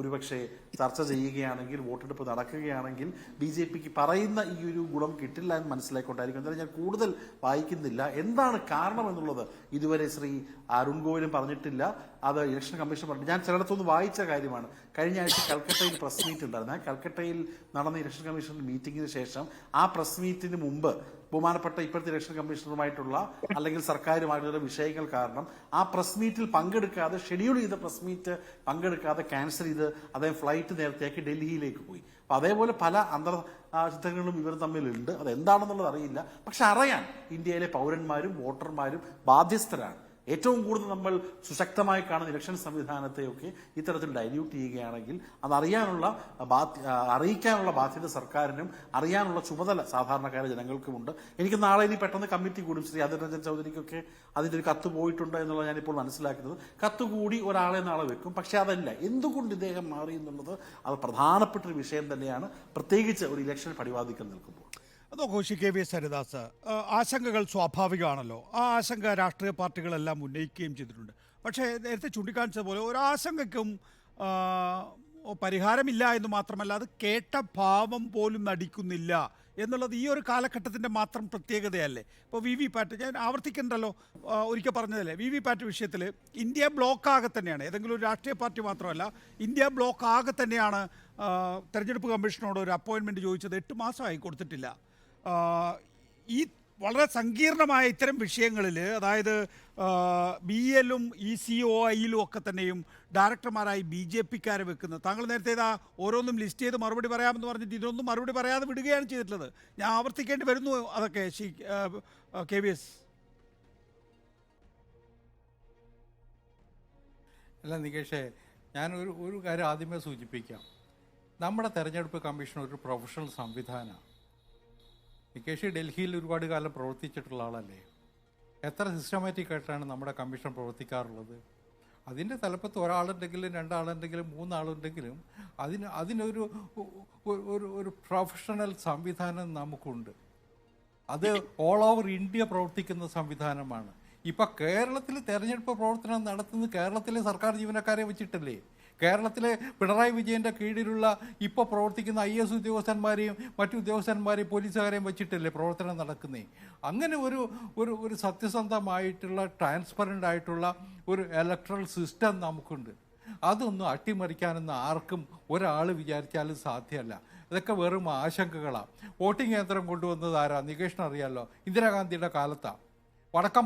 ഒരുപക്ഷെ ചർച്ച ചെയ്യുകയാണെങ്കിൽ, വോട്ടെടുപ്പ് നടക്കുകയാണെങ്കിൽ BJPക്ക് പറയുന്ന ഈ ഒരു ഗുണം കിട്ടില്ല എന്ന് മനസ്സിലാക്കൊണ്ടായിരിക്കും. എന്തായാലും ഞാൻ കൂടുതൽ വായിക്കുന്നില്ല. എന്താണ് കാരണം എന്നുള്ളത് ഇതുവരെ ശ്രീ അരുൺ ഗോയലും പറഞ്ഞിട്ടില്ല. അത് ഇലക്ഷൻ കമ്മീഷൻ പറഞ്ഞു. ഞാൻ ചിലയിടത്തൊന്ന് വായിച്ച കാര്യമാണ്. കഴിഞ്ഞ ആഴ്ച കൽക്കട്ടയിൽ പ്രസ് മീറ്റ് ഉണ്ടായിരുന്നു. ആ കൽക്കട്ടയിൽ നടന്ന ഇലക്ഷൻ കമ്മീഷൻ മീറ്റിംഗിന് ശേഷം, ആ പ്രസ് മീറ്റിന് മുമ്പ് ബഹുമാനപ്പെട്ട ഇപ്പോഴത്തെ ഇലക്ഷൻ കമ്മീഷണറുമായിട്ടുള്ള അല്ലെങ്കിൽ സർക്കാരുമായിട്ടുള്ള വിഷയങ്ങൾ കാരണം ആ പ്രസ് മീറ്റിൽ പങ്കെടുക്കാതെ, ഷെഡ്യൂൾ ചെയ്ത പ്രസ് മീറ്റ് പങ്കെടുക്കാതെ ക്യാൻസൽ ചെയ്ത് അദ്ദേഹം ഫ്ലൈറ്റ് നേരത്തെയാക്കി ഡൽഹിയിലേക്ക് പോയി. അപ്പൊ അതേപോലെ പല ചിത്രങ്ങളും ഇവർ തമ്മിലുണ്ട്. അതെന്താണെന്നുള്ളത് അറിയില്ല. പക്ഷെ അറിയാൻ ഇന്ത്യയിലെ പൗരന്മാരും വോട്ടർമാരും ബാധ്യസ്ഥരാണ്. ഏറ്റവും കൂടുതൽ നമ്മൾ സുശക്തമായി കാണുന്ന ഇലക്ഷൻ സംവിധാനത്തെയൊക്കെ ഇത്തരത്തിൽ ഡൈല്യൂട്ട് ചെയ്യുകയാണെങ്കിൽ അതറിയാനുള്ള അറിയിക്കാനുള്ള ബാധ്യത സർക്കാരിനും അറിയാനുള്ള ചുമതല സാധാരണക്കാരായ ജനങ്ങൾക്കുമുണ്ട്. എനിക്ക് നാളെ ഇനി പെട്ടെന്ന് കമ്മിറ്റി കൂടും. ശ്രീ അധിർ രഞ്ജൻ ചൗധരിക്കൊക്കെ അതിൻ്റെ ഒരു കത്ത് പോയിട്ടുണ്ട് എന്നുള്ളത് ഞാനിപ്പോൾ മനസ്സിലാക്കുന്നത്. കത്ത് കൂടി ഒരാളെ നാളെ വെക്കും. പക്ഷെ അതല്ല, എന്തുകൊണ്ട് ഇദ്ദേഹം മാറി എന്നുള്ളത് അത് പ്രധാനപ്പെട്ടൊരു വിഷയം തന്നെയാണ്, പ്രത്യേകിച്ച് ഒരു ഇലക്ഷൻ പടിവാദിക്കൽ നിൽക്കുമ്പോൾ. നോക്കൂ ശ്രീ KV എസ് ഹരിദാസ്, ആശങ്കകൾ സ്വാഭാവികമാണല്ലോ. ആ ആശങ്ക രാഷ്ട്രീയ പാർട്ടികളെല്ലാം ഉന്നയിക്കുകയും ചെയ്തിട്ടുണ്ട്. പക്ഷേ നേരത്തെ ചൂണ്ടിക്കാണിച്ചതുപോലെ ഒരാശങ്കയ്ക്കും പരിഹാരമില്ല എന്ന് മാത്രമല്ല, അത് കേട്ട ഭാവം പോലും നടിക്കുന്നില്ല എന്നുള്ളത് ഈ ഒരു കാലഘട്ടത്തിൻ്റെ മാത്രം പ്രത്യേകതയല്ലേ? ഇപ്പോൾ VVPAT ഞാൻ ആവർത്തിക്കണ്ടല്ലോ, ഒരിക്കൽ പറഞ്ഞതല്ലേ, VVPAT വിഷയത്തിൽ ഇന്ത്യ ബ്ലോക്ക് ആകെ തന്നെയാണ്, ഏതെങ്കിലും ഒരു രാഷ്ട്രീയ പാർട്ടി മാത്രമല്ല, ഇന്ത്യ ബ്ലോക്ക് ആകെ തന്നെയാണ് തെരഞ്ഞെടുപ്പ് കമ്മീഷനോട് ഒരു അപ്പോയിൻമെൻറ്റ് ചോദിച്ചത്. 8 മാസമായി കൊടുത്തിട്ടില്ല. ഈ വളരെ സങ്കീർണമായ ഇത്തരം വിഷയങ്ങളിൽ, അതായത് BL-ഉം ECOI-ലും ഒക്കെ തന്നെയും ഡയറക്ടർമാരായി BJPക്കാരെ വെക്കുന്നത്, താങ്കൾ നേരത്തെ ഇതാ ഓരോന്നും ലിസ്റ്റ് ചെയ്ത് മറുപടി പറയാമെന്ന് പറഞ്ഞിട്ട് ഇതൊന്നും മറുപടി പറയാതെ വിടുകയാണ് ചെയ്തിട്ടുള്ളത്. ഞാൻ ആവർത്തിക്കേണ്ടി വരുന്നു അതൊക്കെ. KVS അല്ല നികേഷേ, ഞാൻ ഒരു കാര്യം ആദ്യമേ സൂചിപ്പിക്കാം. നമ്മുടെ തെരഞ്ഞെടുപ്പ് കമ്മീഷൻ ഒരു പ്രൊഫഷണൽ സംവിധാനമാണ്. നികേഷ് ഡൽഹിയിൽ ഒരുപാട് കാലം പ്രവർത്തിച്ചിട്ടുള്ള ആളല്ലേ? എത്ര സിസ്റ്റമാറ്റിക് ആയിട്ടാണ് നമ്മുടെ കമ്മീഷൻ പ്രവർത്തിക്കാറുള്ളത്? അതിൻ്റെ തലപ്പത്ത് ഒരാളുണ്ടെങ്കിലും രണ്ടാളുണ്ടെങ്കിലും മൂന്നാളുണ്ടെങ്കിലും അതിനൊരു ഒരു പ്രൊഫഷണൽ സംവിധാനം നമുക്കുണ്ട്. അത് ഓൾ ഓവർ ഇന്ത്യ പ്രവർത്തിക്കുന്ന സംവിധാനമാണ്. ഇപ്പം കേരളത്തിൽ തെരഞ്ഞെടുപ്പ് പ്രവർത്തനം നടത്തുന്നത് കേരളത്തിലെ സർക്കാർ ജീവനക്കാരെ വെച്ചിട്ടല്ലേ? കേരളത്തിലെ പിണറായി വിജയൻ്റെ കീഴിലുള്ള ഇപ്പോൾ പ്രവർത്തിക്കുന്ന IAS ഉദ്യോഗസ്ഥന്മാരെയും മറ്റു ഉദ്യോഗസ്ഥന്മാരെയും പോലീസുകാരെയും വെച്ചിട്ടല്ലേ പ്രവർത്തനം നടക്കുന്നത്? അങ്ങനെ ഒരു സത്യസന്ധമായിട്ടുള്ള ട്രാൻസ്പെറൻ്റ് ആയിട്ടുള്ള ഒരു ഇലക്ട്രൽ സിസ്റ്റം നമുക്കുണ്ട്. അതൊന്നും അട്ടിമറിക്കാനൊന്നും ആർക്കും ഒരാൾ വിചാരിച്ചാലും സാധ്യമല്ല. ഇതൊക്കെ വെറും ആശങ്കകളാണ്. വോട്ടിംഗ് യന്ത്രം കൊണ്ടുവന്നത് ആരാ? നികേഷിന് അറിയാമല്ലോ, ഇന്ദിരാഗാന്ധിയുടെ കാലത്താണ്. വടക്കം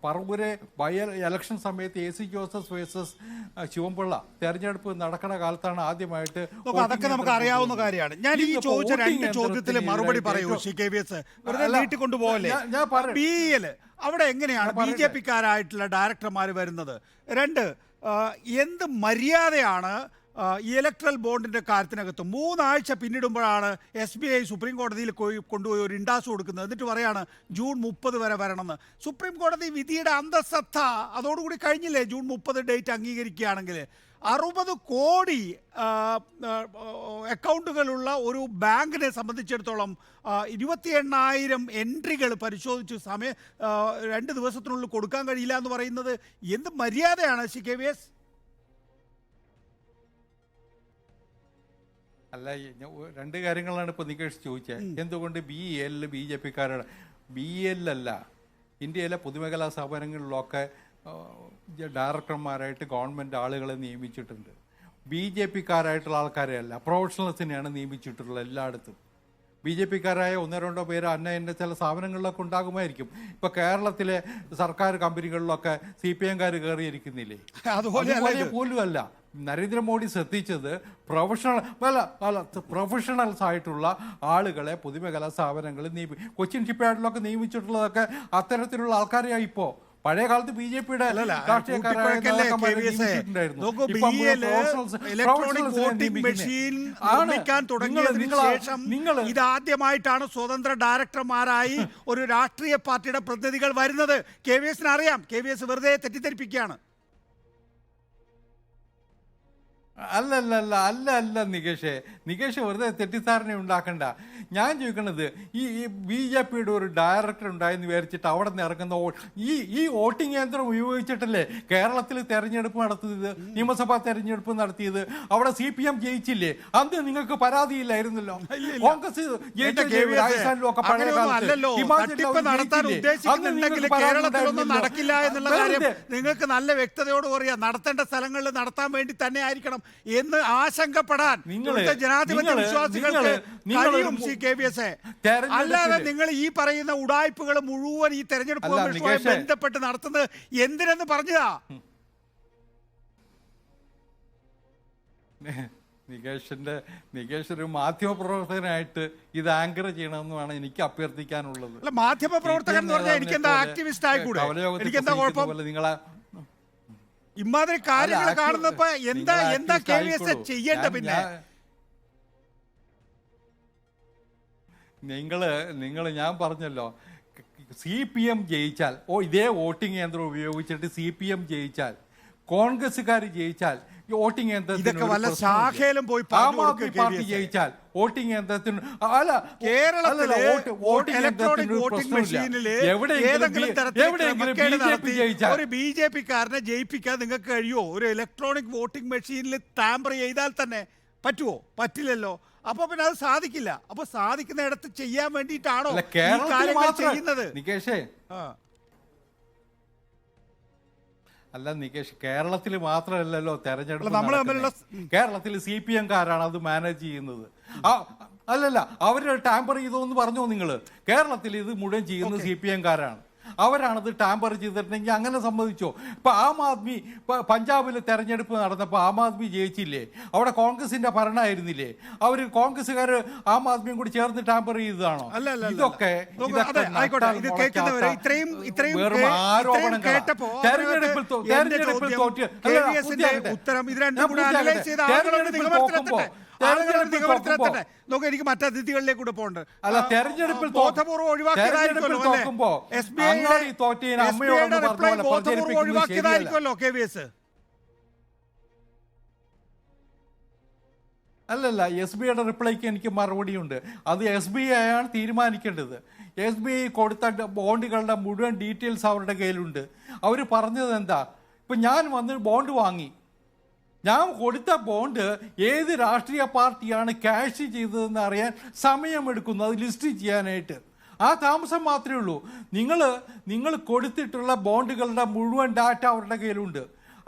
പറവൂരെ ഇലക്ഷൻ സമയത്ത് AC ജോസഫ് വേഴ്സസ് ശിവൻപിള്ള തെരഞ്ഞെടുപ്പ് നടക്കുന്ന കാലത്താണ് ആദ്യമായിട്ട്. അതൊക്കെ നമുക്ക് അറിയാവുന്ന കാര്യമാണ്. ഞാൻ ഈ ചോദിച്ച 2 ചോദ്യത്തിൽ മറുപടി പറയൂ KVS, വെറുതെ നീട്ടിക്കൊണ്ടുപോകല്ലേ. BEL അവിടെ എങ്ങനെയാണ് BJP-ക്കാരായിട്ടുള്ള ഡയറക്ടർമാർ വരുന്നത്? 2, എന്ത് മര്യാദയാണ് ഈ ഇലക്ട്രൽ ബോണ്ടിന്റെ കാര്യത്തിനകത്ത്? 3 ആഴ്ച പിന്നിടുമ്പോഴാണ് SBI സുപ്രീം കോടതിയിൽ കൊണ്ടുപോയി ഒരു ഇൻഡാസ് കൊടുക്കുന്നത്. എന്നിട്ട് പറയാണ് ജൂൺ 30 വരെ വരണമെന്ന്. സുപ്രീം കോടതി വിധിയുടെ അന്തസത്ത അതോടുകൂടി കഴിഞ്ഞില്ലേ? ജൂൺ 30 ഡേറ്റ് അംഗീകരിക്കുകയാണെങ്കിൽ 60 കോടി അക്കൗണ്ടുകളുള്ള ഒരു ബാങ്കിനെ സംബന്ധിച്ചിടത്തോളം 28,000 എൻട്രികൾ പരിശോധിച്ച് 2 ദിവസത്തിനുള്ളിൽ കൊടുക്കാൻ കഴിയില്ല എന്ന് പറയുന്നത് എന്ത് മര്യാദയാണ് KVS? അല്ല, 2 കാര്യങ്ങളാണ് ഇപ്പോൾ നികേഷ് ചോദിച്ചത്. എന്തുകൊണ്ട് BEL BJP-ക്കാരുടെ? BEL അല്ല, ഇന്ത്യയിലെ പൊതുമേഖലാ സ്ഥാപനങ്ങളിലൊക്കെ ഡയറക്ടർമാരായിട്ട് ഗവൺമെൻറ് ആളുകളെ നിയമിച്ചിട്ടുണ്ട്. BJP-ക്കാരായിട്ടുള്ള ആൾക്കാരെ അല്ല, പ്രൊഫഷണൽസിനെയാണ് നിയമിച്ചിട്ടുള്ളത് എല്ലായിടത്തും. BJP-ക്കാരായ 1-2 പേര് അന്ന ചില സ്ഥാപനങ്ങളിലൊക്കെ ഉണ്ടാകുമായിരിക്കും. ഇപ്പോൾ കേരളത്തിലെ സർക്കാർ കമ്പനികളിലൊക്കെ CPM-കാർ കയറിയിരിക്കുന്നില്ലേ? അതുപോലെ പോലും അല്ല. നരേന്ദ്രമോദി ശ്രദ്ധിച്ചത് പ്രൊഫഷണൽസ് ആയിട്ടുള്ള ആളുകളെ പൊതുമേഖലാ സ്ഥാപനങ്ങളിൽ കൊച്ചിൻ ഷിപ്പ്യാർഡിലൊക്കെ നിയമിച്ചിട്ടുള്ളതൊക്കെ അത്തരത്തിലുള്ള ആൾക്കാരെയാണ്. ഇപ്പോൾ പഴയ കാലത്ത് BJP-യുടെ ഇതാദ്യമായിട്ടാണ് സ്വതന്ത്ര ഡയറക്ടർമാരായി ഒരു രാഷ്ട്രീയ പാർട്ടിയുടെ പ്രതിനിധികൾ വരുന്നത്. KVS അറിയാം. KVS വെറുതെ തെറ്റിദ്ധരിപ്പിക്കുകയാണ്. അല്ല നികേഷ് വെറുതെ തെറ്റിദ്ധാരണ ഉണ്ടാക്കണ്ട. ഞാൻ ചോദിക്കണത്, ഈ BJP-യുടെ ഒരു ഡയറക്ടർ ഉണ്ടായെന്ന് വിചാരിച്ചിട്ട് അവിടെ നിന്ന് ഇറങ്ങുന്ന ഈ വോട്ടിംഗ് യന്ത്രം ഉപയോഗിച്ചിട്ടല്ലേ കേരളത്തിൽ തെരഞ്ഞെടുപ്പ് നടത്തിയത്, നിയമസഭാ തെരഞ്ഞെടുപ്പ് നടത്തിയത്? അവിടെ CPM ജയിച്ചില്ലേ? അന്ന് നിങ്ങൾക്ക് പരാതിയില്ലായിരുന്നല്ലോ. കോൺഗ്രസ് രാജസ്ഥാനിലൊക്കെ പഴയ നടക്കില്ല എന്നുള്ള കാര്യം നിങ്ങൾക്ക് നല്ല വ്യക്തതയോട് പറയാം. നടത്തേണ്ട സ്ഥലങ്ങളിൽ നടത്താൻ വേണ്ടി തന്നെ ആയിരിക്കണം എന്ന് ആശങ്കപ്പെടാൻ ജനാധിപത്യ വിശ്വാസികൾക്ക് കഴിയും. KVS അല്ലാതെ നിങ്ങൾ ഈ പറയുന്ന ഉടായ്പകൾ മുഴുവൻ ഈ തെരഞ്ഞെടുപ്പ് കമ്മീഷനുമായി ബന്ധപ്പെട്ട് നടത്തുന്നത് എന്തിനെന്ന് പറഞ്ഞതാ? നികേഷ് ഒരു മാധ്യമപ്രവർത്തകനായിട്ട് ഇത് ആങ്കർ ചെയ്യണമെന്നാണ് എനിക്ക് അഭ്യർത്ഥിക്കാനുള്ളത്. അല്ല, മാധ്യമപ്രവർത്തകൻ എന്ന് പറഞ്ഞാൽ എനിക്കെന്താ ആക്ടിവിസ്റ്റ് ആയിക്കൂടെ? എനിക്കെന്താ കുഴപ്പം? നിങ്ങളെ ഇമാതിരി കാര്യങ്ങൾ കാണുന്നപ്പോ എന്താ KVS ചെയ്യേണ്ട? പിന്നെ നിങ്ങൾ ഞാൻ പറഞ്ഞല്ലോ, CPM ജയിച്ചാൽ ഇതേ വോട്ടിംഗ് യന്ത്രം ഉപയോഗിച്ചിട്ട് CPM ജയിച്ചാൽ, കോൺഗ്രസ്സുകാർ ജയിച്ചാൽ വോട്ടിംഗ് യന്ത്രത്തിന് വല്ല ശാഖയിലും പോയി ആം ആദ്മി പാർട്ടി ജയിച്ചാൽ വോട്ടിംഗ് യന്ത്രത്തിന് ഒരു BJP-ക്കാരനെ ജയിപ്പിക്കാൻ നിങ്ങൾക്ക് കഴിയുമോ? ഒരു ഇലക്ട്രോണിക് വോട്ടിംഗ് മെഷീനിൽ ടാമ്പർ ചെയ്താൽ തന്നെ പറ്റുമോ? പറ്റില്ലല്ലോ. അപ്പൊ പിന്നെ അത് സാധിക്കില്ല. അപ്പൊ സാധിക്കുന്നിടത്ത് ചെയ്യാൻ വേണ്ടിയിട്ടാണോ ചെയ്യുന്നത്? നികേഷേ, അല്ല നികേഷ്, കേരളത്തിൽ മാത്രമല്ലല്ലോ തെരഞ്ഞെടുപ്പ്. കേരളത്തിൽ CPM-കാരാണ് അത് മാനേജ് ചെയ്യുന്നത്. അല്ലല്ല, അവര് ടാമ്പർ ചെയ്തോന്ന് പറഞ്ഞോ നിങ്ങൾ? കേരളത്തിൽ ഇത് മുഴുവൻ ചെയ്യുന്നത് CPM-കാരാണ്. അവരാണത് ടാമ്പർ ചെയ്തിട്ടുണ്ടെങ്കിൽ അങ്ങനെ സമ്മതിച്ചോ? ഇപ്പം ആം ആദ്മി പഞ്ചാബിൽ തെരഞ്ഞെടുപ്പ് നടന്നപ്പോൾ ആം ആദ്മി ജയിച്ചില്ലേ? അവിടെ കോൺഗ്രസിന്റെ ഭരണമായിരുന്നില്ലേ? അവർ കോൺഗ്രസ്സുകാർ ആം ആദ്മിയും കൂടി ചേർന്ന് ടാമ്പർ ചെയ്തതാണോ? ഇതൊക്കെ വെറും ആരോപണങ്ങൾ. തെരഞ്ഞെടുപ്പിൽ എനിക്ക് മറ്റതിഥികളിലേക്ക് കൂടെ പോകണ്ട്. അല്ല, തെരഞ്ഞെടുപ്പിൽ ബോധപൂർവ്വം ഒഴിവാക്കിയതായിരിക്കുമല്ലോ KVS. അല്ലല്ല, SBIയുടെ റിപ്ലൈക്ക് എനിക്ക് മറുപടിയുണ്ട്. അത് SBI ആണ് തീരുമാനിക്കേണ്ടത്. SBI കൊടുത്ത ബോണ്ടുകളുടെ മുഴുവൻ ഡീറ്റെയിൽസ് അവരുടെ കയ്യിലുണ്ട്. അവർ പറഞ്ഞത് എന്താ? ഇപ്പം ഞാൻ വന്ന് ബോണ്ട് വാങ്ങി, ഞാൻ കൊടുത്ത ബോണ്ട് ഏത് രാഷ്ട്രീയ പാർട്ടിയാണ് ക്യാഷ് ചെയ്തതെന്ന് അറിയാൻ സമയമെടുക്കുന്നു അത് ലിസ്റ്റ് ചെയ്യാനായിട്ട്. ആ താമസം മാത്രമേ ഉള്ളൂ. നിങ്ങൾ കൊടുത്തിട്ടുള്ള ബോണ്ടുകളുടെ മുഴുവൻ ഡാറ്റ അവരുടെ കയ്യിലുണ്ട്.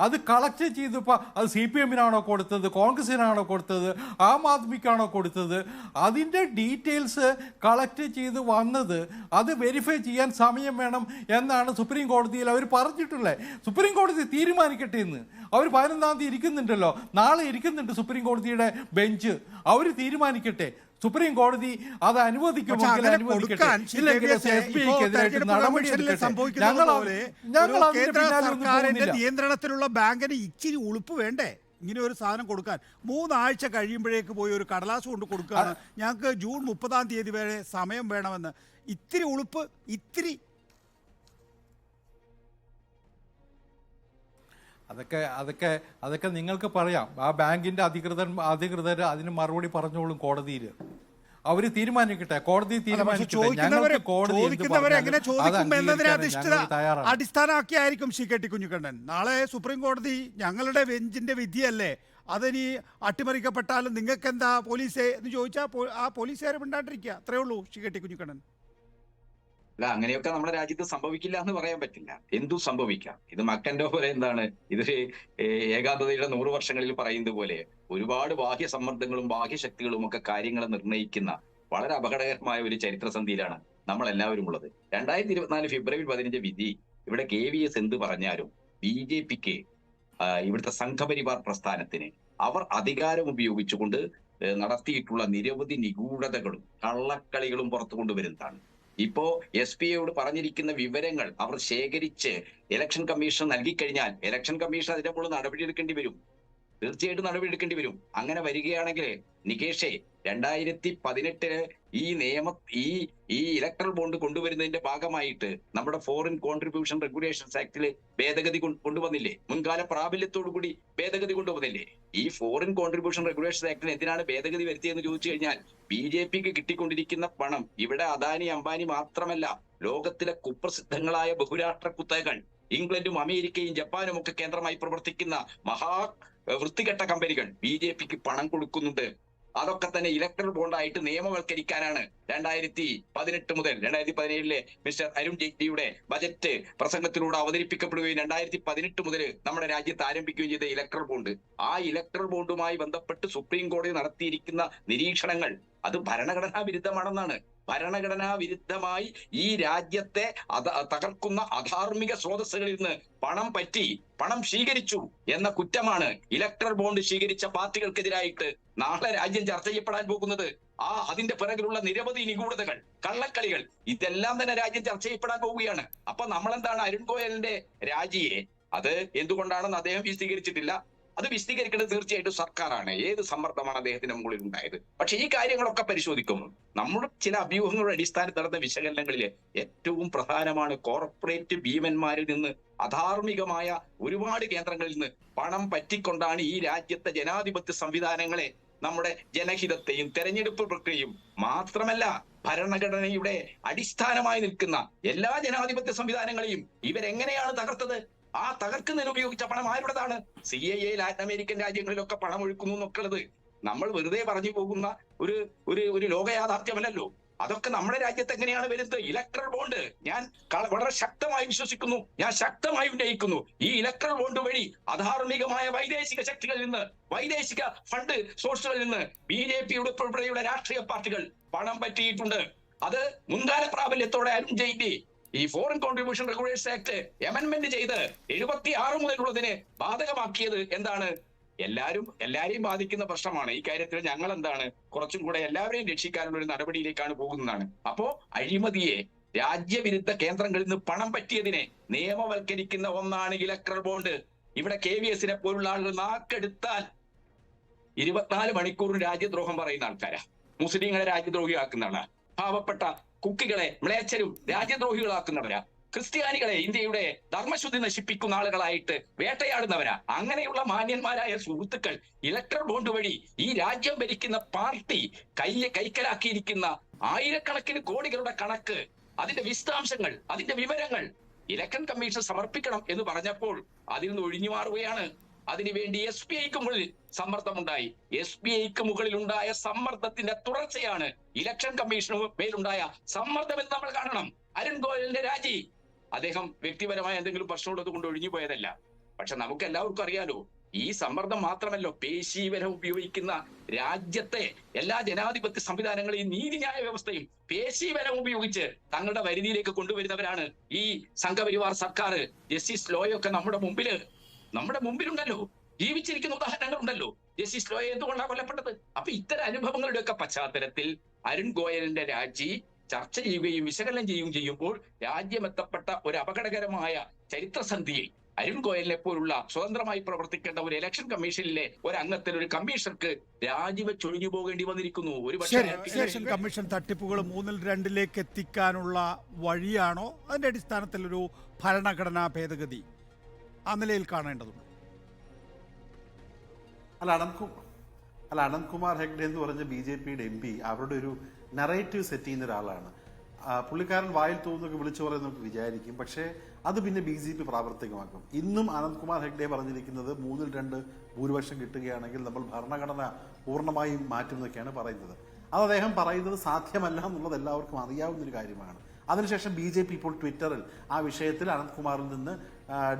അത് കളക്ട് ചെയ്തപ്പോൾ അത് CPM-നാണോ കൊടുത്തത്, കോൺഗ്രസിനാണോ കൊടുത്തത്, ആം ആദ്മിക്കാണോ കൊടുത്തത്, അതിൻ്റെ ഡീറ്റെയിൽസ് കളക്ട് ചെയ്ത് വന്നത് അത് വെരിഫൈ ചെയ്യാൻ സമയം വേണം എന്നാണ് സുപ്രീം കോടതിയിൽ അവർ പറഞ്ഞിട്ടുള്ളത്. സുപ്രീം കോടതി തീരുമാനിക്കട്ടെ എന്ന്. അവർ 15-ാം തീയതി ഇരിക്കുന്നുണ്ടല്ലോ, നാളെ ഇരിക്കുന്നുണ്ട് സുപ്രീം കോടതിയുടെ ബെഞ്ച്. അവർ തീരുമാനിക്കട്ടെ. സുപ്രീം കോടതി അത് അനുവദിക്കുമെങ്കിൽ അനുവദിക്കട്ടെ, ഇല്ലെങ്കിൽ SBIക്കെതിരായിട്ട് നടപടിയെടുക്കട്ടെ. നിയന്ത്രണത്തിലുള്ള ബാങ്കിന് ഇച്ചിരി ഉളുപ്പ് വേണ്ടേ ഇങ്ങനെ ഒരു സാധനം കൊടുക്കാൻ? 3 ആഴ്ച കഴിയുമ്പോഴേക്ക് പോയി ഒരു കടലാസ് കൊണ്ട് കൊടുക്കുകയാണ്, ഞങ്ങൾക്ക് ജൂൺ 30-ാം തീയതി വരെ സമയം വേണമെന്ന്. ഇത്തിരി ഉളുപ്പ്, ഇത്തിരി. അതൊക്കെ നിങ്ങൾക്ക് പറയാം. ആ ബാങ്കിന്റെ അധികൃതർ അതിന് മറുപടി പറഞ്ഞോളും കോടതിയിൽ. അവര് തീരുമാനിക്കട്ടെ, കോടതി അടിസ്ഥാനമാക്കിയായിരിക്കും കെ.ടി. കുഞ്ഞിക്കണ്ണൻ. നാളെ സുപ്രീം കോടതി ഞങ്ങളുടെ ബെഞ്ചിന്റെ വിധിയല്ലേ, അതിനി അട്ടിമറിക്കപ്പെട്ടാലും നിങ്ങൾക്ക് എന്താ പോലീസേ എന്ന് ചോദിച്ചാൽ ആ പോലീസുകാരെ മിണ്ടാണ്ടിരിക്കുക. അത്രേ ഉള്ളൂ കെ.ടി. കുഞ്ഞിക്കണ്ണൻ. അല്ല, അങ്ങനെയൊക്കെ നമ്മുടെ രാജ്യത്ത് സംഭവിക്കില്ല എന്ന് പറയാൻ പറ്റില്ല. എന്തും സംഭവിക്കാം. ഇത് മക്കന്റെ പോലെ എന്താണ്, ഇതൊരു ഏകാന്തതയുടെ 100 വർഷങ്ങളിൽ പറയുന്നത് പോലെ ഒരുപാട് ബാഹ്യ സമ്മർദ്ദങ്ങളും ബാഹ്യശക്തികളും ഒക്കെ കാര്യങ്ങളെ നിർണ്ണയിക്കുന്ന വളരെ അപകടകരമായ ഒരു ചരിത്രസന്ധിയിലാണ് നമ്മൾ എല്ലാവരും ഉള്ളത്. 2024 ഫെബ്രുവരി 15 വിധി ഇവിടെ KVS എന്ത് പറഞ്ഞാലും BJPക്ക് ഇവിടുത്തെ സംഘപരിവാർ പ്രസ്ഥാനത്തിന് അവർ അധികാരം ഉപയോഗിച്ചുകൊണ്ട് നടത്തിയിട്ടുള്ള നിരവധി നിഗൂഢതകളും കള്ളക്കളികളും പുറത്തു കൊണ്ടുവരുന്നതാണ്. ഇപ്പോ SPIയോട് പറഞ്ഞിരിക്കുന്ന വിവരങ്ങൾ അവർ ശേഖരിച്ച് ഇലക്ഷൻ കമ്മീഷൻ നൽകിക്കഴിഞ്ഞാൽ ഇലക്ഷൻ കമ്മീഷൻ അതിന്റെ മുകളിൽ നടപടിയെടുക്കേണ്ടി വരും. തീർച്ചയായിട്ടും നടപടിയെടുക്കേണ്ടി വരും. അങ്ങനെ വരികയാണെങ്കിൽ നികേഷേ, 2018 ഈ ഇലക്ട്രൽ ബോണ്ട് കൊണ്ടുവരുന്നതിന്റെ ഭാഗമായിട്ട് നമ്മുടെ ഫോറിൻ കോൺട്രിബ്യൂഷൻ റെഗുലേഷൻസ് ആക്ടില് ഭേദഗതി കൊണ്ടുവന്നില്ലേ? മുൻകാല പ്രാബല്യത്തോടുകൂടി ഭേദഗതി കൊണ്ടുവന്നില്ലേ? ഈ ഫോറിൻ കോൺട്രിബ്യൂഷൻ റെഗുലേഷൻസ് ആക്ടിന് എന്തിനാണ് ഭേദഗതി വരുത്തിയെന്ന് ചോദിച്ചു കഴിഞ്ഞാൽ BJPക്ക് കിട്ടിക്കൊണ്ടിരിക്കുന്ന പണം ഇവിടെ അദാനി അംബാനി മാത്രമല്ല, ലോകത്തിലെ കുപ്രസിദ്ധങ്ങളായ ബഹുരാഷ്ട്ര കുത്തകകൾ, ഇംഗ്ലണ്ടും അമേരിക്കയും ജപ്പാനും ഒക്കെ കേന്ദ്രമായി പ്രവർത്തിക്കുന്ന വൃത്തികെട്ട കമ്പനികൾ BJPക്ക് പണം കൊടുക്കുന്നുണ്ട്. അതൊക്കെ തന്നെ ഇലക്ട്രൽ ബോണ്ടായിട്ട് നിയമവൽക്കരിക്കാനാണ് 2018 മുതൽ 2017 മിസ്റ്റർ അരുൺ ജെയ്റ്റ്ലിയുടെ ബജറ്റ് പ്രസംഗത്തിലൂടെ അവതരിപ്പിക്കപ്പെടുകയും 2018 മുതൽ നമ്മുടെ രാജ്യത്ത് ആരംഭിക്കുകയും ചെയ്ത ഇലക്ട്രൽ ബോണ്ട്. ആ ഇലക്ട്രൽ ബോണ്ടുമായി ബന്ധപ്പെട്ട് സുപ്രീം കോടതി നടത്തിയിരിക്കുന്ന നിരീക്ഷണങ്ങൾ അത് ഭരണഘടനാ വിരുദ്ധമാണെന്നാണ്. ഭരണഘടനാ വിരുദ്ധമായി ഈ രാജ്യത്തെ തകർക്കുന്ന അധാർമിക സ്രോതസ്സുകളിൽ നിന്ന് പണം സ്വീകരിച്ചു എന്ന കുറ്റമാണ് ഇലക്ട്രൽ ബോണ്ട് സ്വീകരിച്ച പാർട്ടികൾക്കെതിരായിട്ട് നാളെ രാജ്യം ചർച്ച ചെയ്യപ്പെടാൻ പോകുന്നത്. അതിന്റെ പിറകിലുള്ള നിരവധി നിഗൂഢതകൾ, കള്ളക്കളികൾ, ഇതെല്ലാം തന്നെ രാജ്യം ചർച്ച ചെയ്യപ്പെടാൻ പോവുകയാണ്. അപ്പൊ നമ്മളെന്താണ് അരുൺ ഗോയലിന്റെ രാജിയെ അത് എന്തുകൊണ്ടാണെന്ന് അദ്ദേഹം വിശദീകരിച്ചിട്ടില്ല. അത് വിശദീകരിക്കേണ്ടത് തീർച്ചയായിട്ടും സർക്കാരാണ്. ഏത് സമ്മർദ്ദമാണ് അദ്ദേഹത്തിന്റെ മുകളിൽ ഉണ്ടായത്? പക്ഷെ ഈ കാര്യങ്ങളൊക്കെ പരിശോധിക്കുമ്പോൾ നമ്മുടെ ചില അഭ്യൂഹങ്ങളുടെ അടിസ്ഥാനത്തിൽ നടന്ന വിശകലനങ്ങളിൽ ഏറ്റവും പ്രധാനമാണ് കോർപ്പറേറ്റ് ഭീമന്മാരിൽ നിന്ന് അധാർമികമായ ഒരുപാട് കേന്ദ്രങ്ങളിൽ നിന്ന് പണം പറ്റിക്കൊണ്ടാണ് ഈ രാജ്യത്തെ ജനാധിപത്യ സംവിധാനങ്ങളെ, നമ്മുടെ ജനഹിതത്തെയും തെരഞ്ഞെടുപ്പ് പ്രക്രിയയും മാത്രമല്ല ഭരണഘടനയുടെ അടിസ്ഥാനമായി നിൽക്കുന്ന എല്ലാ ജനാധിപത്യ സംവിധാനങ്ങളെയും ഇവരെങ്ങനെയാണ് തകർത്തത്? ആ തകർക്കുന്നതിന് ഉപയോഗിച്ച പണം ആരുടേതാണ്? CIA ലാറ്റിൻ അമേരിക്കൻ രാജ്യങ്ങളിലൊക്കെ പണം ഒഴുക്കുന്നു എന്നൊക്കെയുള്ളത് നമ്മൾ വെറുതെ പറഞ്ഞു പോകുന്ന ഒരു ലോക യാഥാർത്ഥ്യമല്ലല്ലോ. അതൊക്കെ നമ്മുടെ രാജ്യത്ത് എങ്ങനെയാണ് വരുന്നത്? ഇലക്ട്രൽ ബോണ്ട് ഞാൻ വളരെ ശക്തമായി വിശ്വസിക്കുന്നു, ഞാൻ ശക്തമായി ഉന്നയിക്കുന്നു. ഈ ഇലക്ട്രൽ ബോണ്ട് വഴി അധാർമികമായ വൈദേശിക ശക്തികളിൽ നിന്ന്, വൈദേശിക ഫണ്ട് സോഴ്സുകളിൽ നിന്ന് BJPയുടെ ഉൾപ്പെടെയുള്ള രാഷ്ട്രീയ പാർട്ടികൾ പണം പറ്റിയിട്ടുണ്ട്. അത് മുൻകാല പ്രാബല്യത്തോടെ അരുൺ ജെയ്റ്റ്ലി ഈ ഫോറിൻ കോൺട്രിബ്യൂഷൻ റെഗുലേഷൻ ആക്ട് അമെൻമെന്റ് ചെയ്ത് 76 മുതലുള്ളതിനെ ബാധകമാക്കിയത് എന്താണ്? എല്ലാരെയും ബാധിക്കുന്ന പ്രശ്നമാണ്. ഈ കാര്യത്തിൽ ഞങ്ങൾ എന്താണ് കുറച്ചും കൂടെ എല്ലാവരെയും രക്ഷിക്കാനുള്ള ഒരു നടപടിയിലേക്കാണ് പോകുന്നതാണ്. അപ്പോ അഴിമതിയെ, രാജ്യവിരുദ്ധ കേന്ദ്രങ്ങളിൽ നിന്ന് പണം പറ്റിയതിനെ നിയമവൽക്കരിക്കുന്ന ഒന്നാണ് ഇലക്ട്രൽ ബോണ്ട്. ഇവിടെ KVS പോലുള്ള ആളുകൾ നാക്കെടുത്താൽ 24 മണിക്കൂറും രാജ്യദ്രോഹം പറയുന്ന ആൾക്കാരാ. മുസ്ലിങ്ങളെ രാജ്യദ്രോഹിയാക്കുന്നവരാ. പാവപ്പെട്ട കുക്കികളെ മ്ലേച്ഛരും രാജ്യദ്രോഹികളാക്കുന്നവരാ. ക്രിസ്ത്യാനികളെ ഇന്ത്യയുടെ ധർമ്മശുദ്ധി നശിപ്പിക്കുന്ന ആളുകളായിട്ട് വേട്ടയാടുന്നവരാ. അങ്ങനെയുള്ള മാന്യന്മാരായ സുഹൃത്തുക്കൾ ഇലക്ട്രൽ ബോണ്ട് വഴി ഈ രാജ്യം ഭരിക്കുന്ന പാർട്ടി കൈക്കലാക്കിയിരിക്കുന്ന ആയിരക്കണക്കിന് കോടികളുടെ കണക്ക്, അതിന്റെ വിശദാംശങ്ങൾ, അതിന്റെ വിവരങ്ങൾ ഇലക്ഷൻ കമ്മീഷൻ സമർപ്പിക്കണം എന്ന് പറഞ്ഞപ്പോൾ അതിൽ നിന്ന് ഒഴിഞ്ഞു മാറുകയാണ്. അതിനുവേണ്ടി SBIക്ക് മുകളിൽ സമ്മർദ്ദമുണ്ടായി. SBIക്ക് മുകളിൽ ഉണ്ടായ സമ്മർദ്ദത്തിന്റെ തുടർച്ചയാണ് ഇലക്ഷൻ കമ്മീഷന് മേലുണ്ടായ സമ്മർദ്ദം എന്ന് നമ്മൾ കാണണം. അരുൺ ഗോയലിന്റെ രാജി, അദ്ദേഹം വ്യക്തിപരമായ എന്തെങ്കിലും പ്രശ്നമുള്ളത് കൊണ്ട് ഒഴിഞ്ഞു പോയതല്ല. പക്ഷെ നമുക്ക് എല്ലാവർക്കും അറിയാലോ, ഈ സമ്മർദ്ദം മാത്രമല്ലോ, പേശീബലം ഉപയോഗിക്കുന്ന രാജ്യത്തെ എല്ലാ ജനാധിപത്യ സംവിധാനങ്ങളെയും നീതിന്യായ വ്യവസ്ഥയും പേശീബലം ഉപയോഗിച്ച് തങ്ങളുടെ പരിധിയിലേക്ക് കൊണ്ടുവരുന്നവരാണ് ഈ സംഘപരിവാർ സർക്കാർ. ജസ്റ്റിസ് ലോയൊക്കെ നമ്മുടെ മുമ്പിലുണ്ടല്ലോ, ജീവിച്ചിരിക്കുന്ന ഉദാഹരണങ്ങളുണ്ടല്ലോ. ജസ്റ്റിസ് ലോയെ എന്തുകൊണ്ടാണ് കൊല്ലപ്പെട്ടത്? അപ്പൊ ഇത്തരം അനുഭവങ്ങളുടെയൊക്കെ പശ്ചാത്തലത്തിൽ അരുൺ ഗോയലിന്റെ രാജി ചർച്ച ചെയ്യുകയും വിശകലനം ചെയ്യുകയും ചെയ്യുമ്പോൾ രാജ്യമെത്തപ്പെട്ട ഒരു അപകടകരമായ ചരിത്രസന്ധിയിൽ അരുൺ ഗോയലിനെ പോലുള്ള സ്വതന്ത്രമായി പ്രവർത്തിക്കേണ്ട ഒരു ഇലക്ഷൻ കമ്മീഷനിലെ ഒരു അംഗത്തിന്, ഒരു കമ്മീഷണർക്ക് രാജിവെച്ചൊഴിഞ്ഞു പോകേണ്ടി വന്നിരിക്കുന്നു. ഇലക്ഷൻ കമ്മീഷൻ തട്ടിപ്പുകൾ 3-2 എത്തിക്കാനുള്ള വഴിയാണോ? അതിന്റെ അടിസ്ഥാനത്തിൽ ഒരു ഭരണഘടനാ ഭേദഗതി ആ നിലയിൽ കാണേണ്ടതുണ്ട്. അനന്ത്കുമാർ ഹെഗ്ഡെ എന്ന് പറഞ്ഞ BJPയുടെ MP അവരുടെ ഒരു നറേറ്റീവ് സെറ്റ് ചെയ്യുന്ന ഒരാളാണ്. പുള്ളിക്കാരൻ വായിൽ തോന്നുന്നൊക്കെ വിളിച്ചു പറയുന്നത് നമുക്ക് വിചാരിക്കും. പക്ഷേ അത് പിന്നെ BJP പ്രാവർത്തികമാക്കും. ഇന്നും അനന്ത്കുമാർ ഹെഗ്ഡെ പറഞ്ഞിരിക്കുന്നത് 3-2 ഭൂരിപക്ഷം കിട്ടുകയാണെങ്കിൽ നമ്മൾ ഭരണഘടന പൂർണ്ണമായും മാറ്റുമെന്നൊക്കെയാണ് പറയുന്നത്. അത് അദ്ദേഹം പറയുന്നത് സാധ്യമല്ല എന്നുള്ളത് എല്ലാവർക്കും അറിയാവുന്ന ഒരു കാര്യമാണ്. അതിനുശേഷം BJP ഇപ്പോൾ ട്വിറ്ററിൽ ആ വിഷയത്തിൽ അനന്ത്കുമാറിൽ നിന്ന്